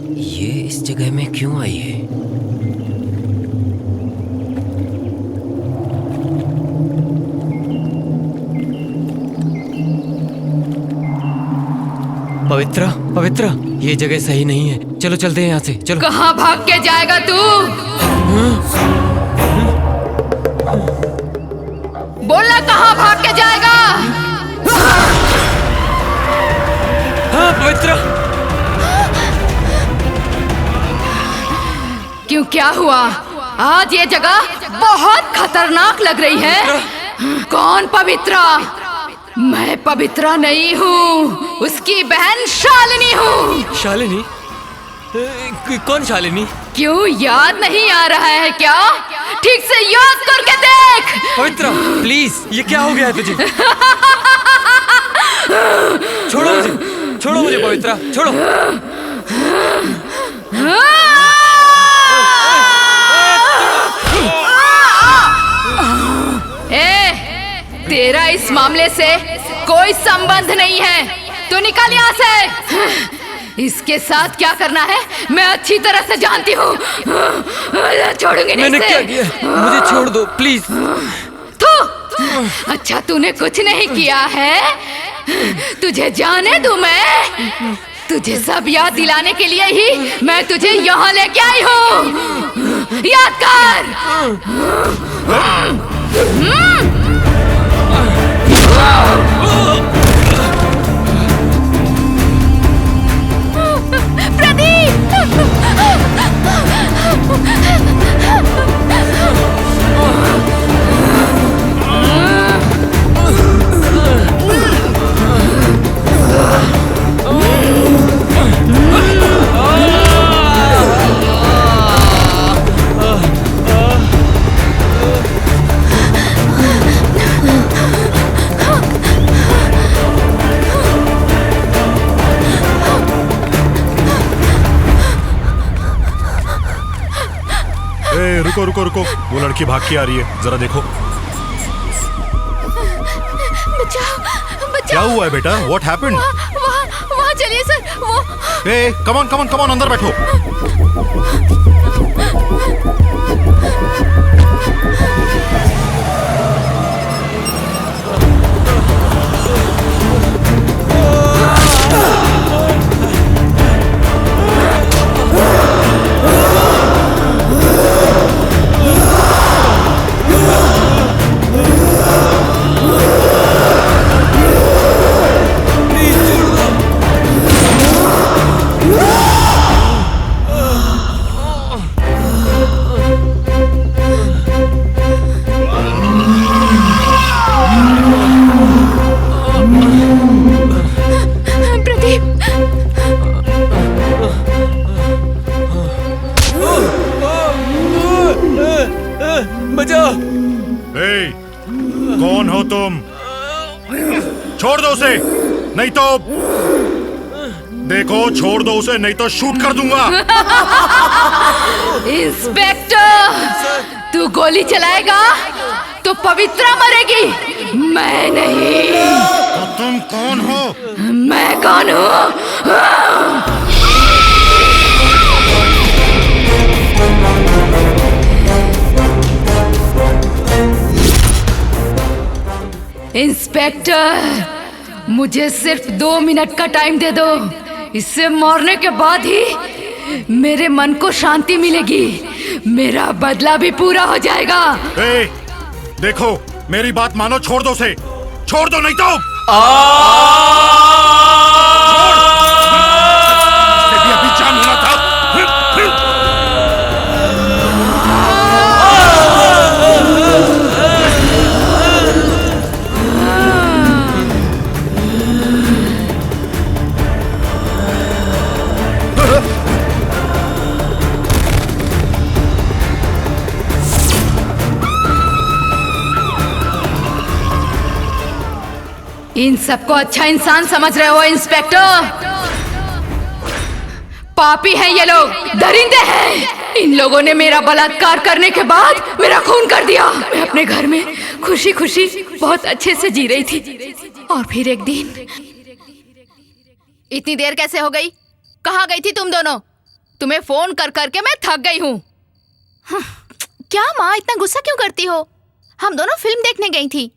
ये इस जगह में क्यों आई है? पवित्रा, पवित्रा, ये जगह सही नहीं है, चलो चलते हैं यहाँ से, चलो। कहाँ भाग के जाएगा तू? बोलना कहाँ भाग के जाएगा? हाँ पवित्रा। क्यों, क्या हुआ? आज ये जगह बहुत खतरनाक लग रही है। कौन पवित्रा? मैं पवित्रा नहीं हूँ, उसकी बहन शालिनी हूँ। शालिनी? कौन शालिनी? क्यों याद नहीं आ रहा है क्या? ठीक से याद करके देख। पवित्रा प्लीज, ये क्या हो गया है तुझे? छोड़ो मुझे, छोड़ो मुझे पवित्रा, छोड़ो। तेरा इस मामले से कोई संबंध नहीं है, तू निकल यहाँ से। इसके साथ क्या करना है मैं अच्छी तरह से जानती हूँ। छोड़ूंगी नहीं। मैंने क्या किया? मुझे छोड़ दो प्लीज। थू, अच्छा तूने कुछ नहीं किया है। तुझे जाने दूं मैं। तुझे सब याद दिलाने के लिए ही मैं तुझे यहाँ लेके आई हूँ। याद कर। रुको रुको रुको, वो लड़की भाग के आ रही है, जरा देखो। बचाओ, बचाओ। क्या हुआ है बेटा? What happened? वहाँ चलिए सर। वो come on, come on, come on, अंदर बैठो। कौन हो तुम? छोड़ दो उसे, नहीं तो देखो, छोड़ दो उसे, नहीं तो शूट कर दूंगा। इंस्पेक्टर, तू गोली चलाएगा तो पवित्रा मरेगी, मैं नहीं। तो तुम कौन हो? मैं कौन हूँ? इंस्पेक्टर, मुझे सिर्फ 2 मिनट का टाइम दे दो। इससे मरने के बाद ही मेरे मन को शांति मिलेगी, मेरा बदला भी पूरा हो जाएगा। देखो, मेरी बात मानो, छोड़ दो उसे, छोड़ दो, नहीं तो भी अभी जान होना था। इन सबको अच्छा इंसान समझ रहे हो इंस्पेक्टर? पापी हैं ये लोग, दरिंदे हैं। इन लोगों ने मेरा बलात्कार करने के बाद मेरा खून कर दिया। मैं अपने घर में खुशी खुशी बहुत अच्छे से जी रही थी, और फिर एक दिन। इतनी देर कैसे हो गई? कहाँ गई थी तुम दोनों? तुम्हें फोन कर करके मैं थक गई हूँ। क्या माँ, इतना गुस्सा क्यों करती हो? हम दोनों फिल्म देखने गई थी,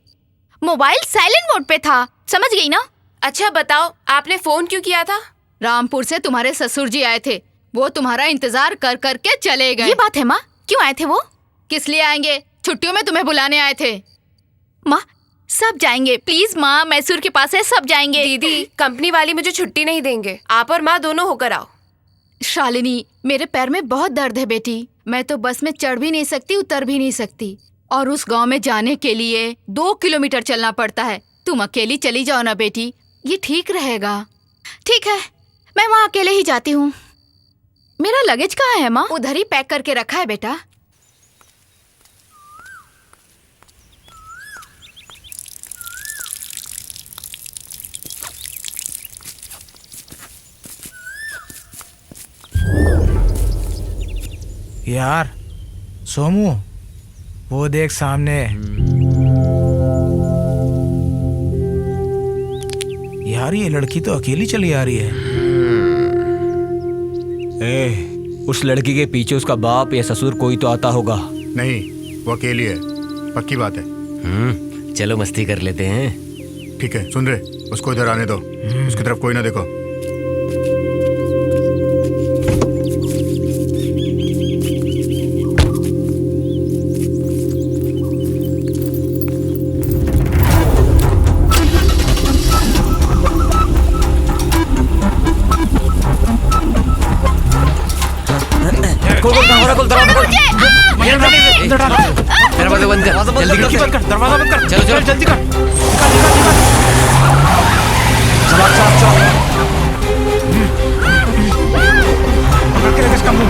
मोबाइल साइलेंट मोड पे था, समझ गई ना? अच्छा बताओ, आपने फोन क्यों किया था? रामपुर से तुम्हारे ससुर जी आए थे, वो तुम्हारा इंतजार कर करके चले गए। ये बात है माँ? क्यों आए थे वो? किस लिए आएंगे? छुट्टियों में तुम्हें बुलाने आए थे। माँ, सब जाएंगे, प्लीज माँ, मैसूर के पास है, सब जाएंगे। दीदी, कंपनी वाली मुझे छुट्टी नहीं देंगे, आप और माँ दोनों होकर आओ। शालिनी, मेरे पैर में बहुत दर्द है बेटी, मैं तो बस में चढ़ भी नहीं सकती, उतर भी नहीं सकती, और उस गांव में जाने के लिए 2 किलोमीटर चलना पड़ता है। तुम अकेली चली जाओ ना बेटी, ये ठीक रहेगा। ठीक है, मैं वहाँ अकेले ही जाती हूँ। मेरा लगेज कहाँ है माँ? उधर ही पैक करके रखा है बेटा। यार सोमू, वो देख सामने। यार ये लड़की तो अकेली चली आ रही है। उस लड़की के पीछे उसका बाप या ससुर कोई तो आता होगा। नहीं, वो अकेली है, पक्की बात है। चलो मस्ती कर लेते हैं। ठीक है, सुन रहे, उसको इधर आने दो, उसकी तरफ कोई ना देखो। दरवाजा बंद कर, जल्दी कर, दरवाजा बंद कर, चलो चलो जल्दी कर। पकड़ के रख इसका मुंह।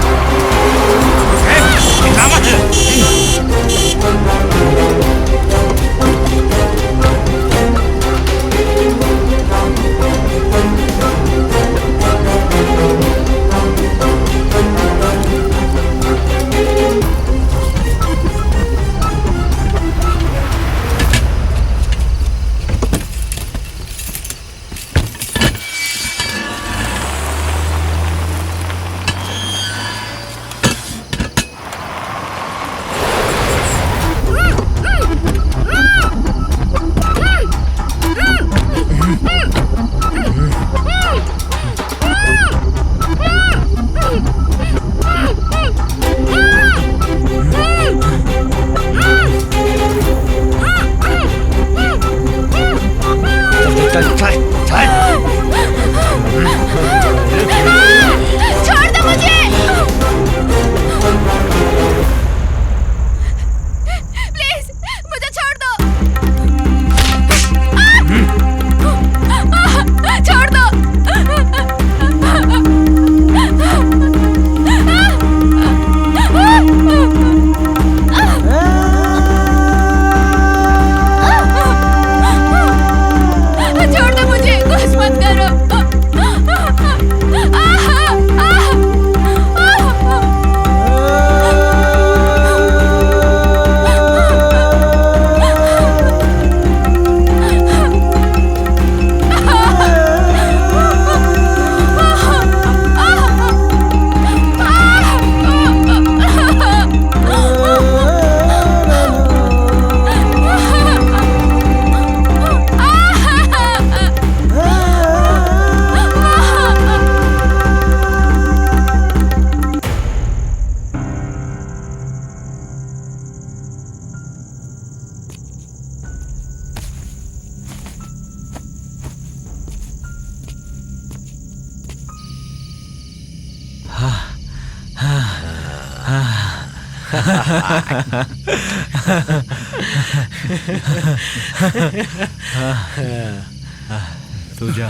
तू जा।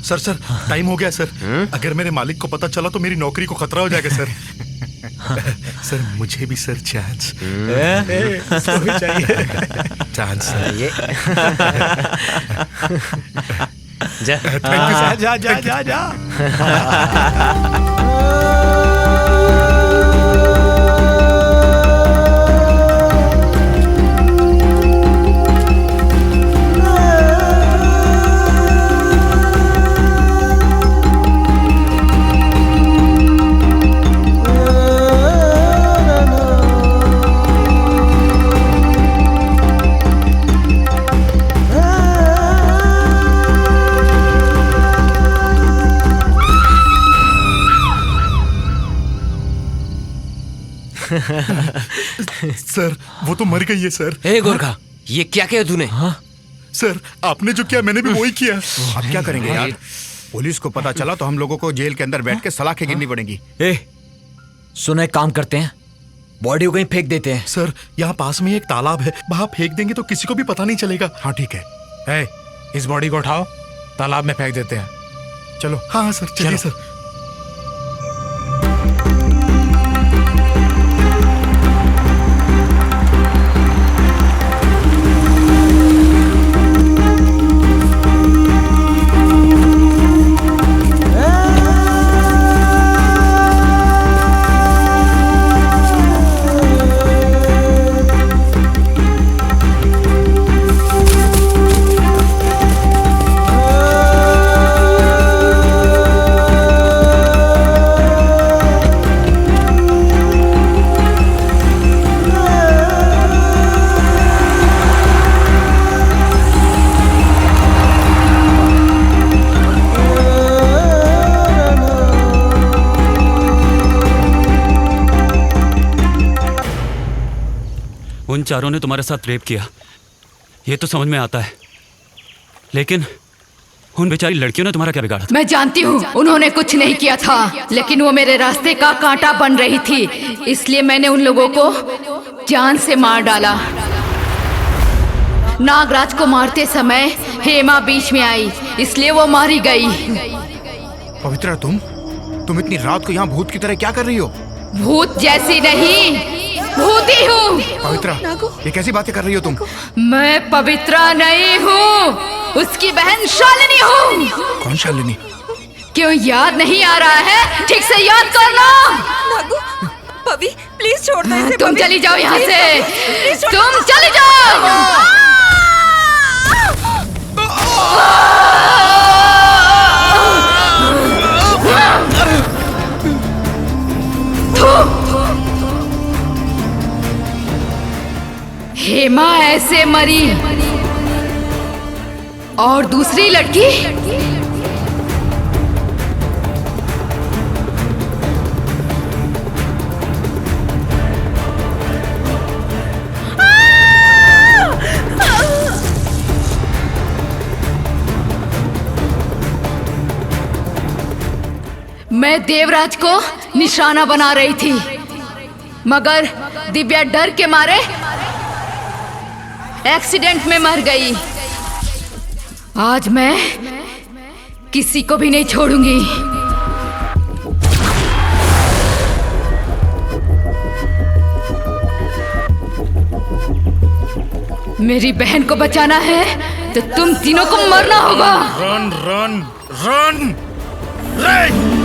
सर टाइम हो गया सर। अगर मेरे मालिक को पता चला तो मेरी नौकरी को खतरा हो जाएगा सर। सर मुझे भी सर चांस चाहिए। चांस जा जा जा जा जा। सर वो तो मर गई है सर। ए गोरखा, ये क्या किया तूने? हाँ सर, आपने जो किया मैंने भी वही किया। अब क्या करेंगे यार? पुलिस को पता चला तो हम लोगों को जेल के अंदर बैठ के सलाखें गिननी पड़ेंगी। सुनो, एक काम करते हैं, बॉडी को कहीं फेंक देते हैं। सर यहाँ पास में एक तालाब है, वहां फेंक देंगे तो किसी को भी पता नहीं चलेगा। हाँ ठीक है। इस बॉडी को उठाओ, तालाब में फेंक देते हैं। चलो। हाँ सर चलिए सर। उन चारों ने तुम्हारे साथ रेप किया, ये तो समझ में आता है, लेकिन उन बेचारी लड़कियों ने तुम्हारा क्या बिगाड़ा था? मैं जानती हूँ उन्होंने कुछ नहीं किया था, लेकिन वो मेरे रास्ते का कांटा बन रही थी, इसलिए मैंने उन लोगों को जान से मार डाला। नागराज को मारते समय हेमा बीच में आई, इसलिए वो मारी गई। पवित्रा, तुम इतनी रात को यहाँ भूत की तरह क्या कर रही हो? भूत जैसी नहीं, भूती हूँ। पवित्रा, ये कैसी बातें कर रही हो तुम? मैं पवित्रा नहीं हूँ, उसकी बहन शालिनी हूँ। कौन शालिनी? क्यों याद नहीं आ रहा है? ठीक से याद करना। नागू, पवी, प्लीज छोड़ दो इसे। तुम चली जाओ यहाँ से, तुम चली जाओ। हेमा ऐसे मरी, और दूसरी लड़की मैं देवराज को निशाना बना रही थी, मगर दिव्या डर के मारे एक्सीडेंट में मर गई। आज मैं किसी को भी नहीं छोड़ूंगी। मेरी बहन को बचाना है तो तुम तीनों को मरना होगा। रन रन रन रे!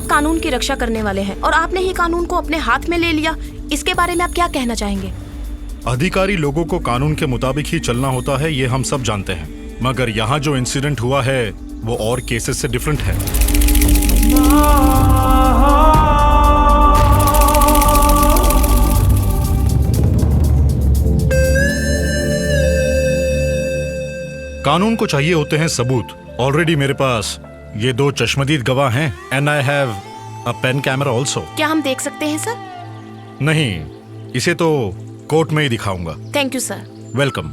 कानून की रक्षा करने वाले हैं और आपने ही कानून को अपने हाथ में ले लिया। इसके बारे में आप क्या कहना चाहेंगे? अधिकारी लोगों को कानून के मुताबिक ही चलना होता है, ये हम सब जानते हैं। मगर यहाँ जो इंसिडेंट हुआ है वो और केसेस से डिफरेंट है। कानून को चाहिए होते हैं सबूत। ऑलरेडी मेरे पास ये 2 चश्मदीद गवाह हैं and I have a pen camera also. क्या हम देख सकते हैं सर? नहीं, इसे तो कोर्ट में ही दिखाऊंगा। Thank you sir. वेलकम।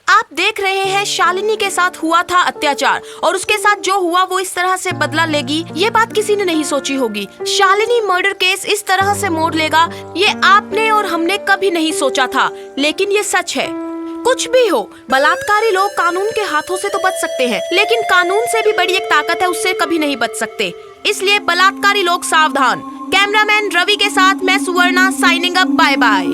आप देख रहे हैं शालिनी के साथ हुआ था अत्याचार और उसके साथ जो हुआ वो इस तरह से बदला लेगी, ये बात किसी ने नहीं सोची होगी। शालिनी मर्डर केस इस तरह से मोड़ लेगा, ये आपने और हमने कभी नहीं सोचा था। लेकिन ये सच है। कुछ भी हो, बलात्कारी लोग कानून के हाथों से तो बच सकते हैं, लेकिन कानून से भी बड़ी एक ताकत है, उससे कभी नहीं बच सकते। इसलिए बलात्कारी लोग सावधान। कैमरामैन रवि के साथ मैं Suvarna signing up. Bye bye.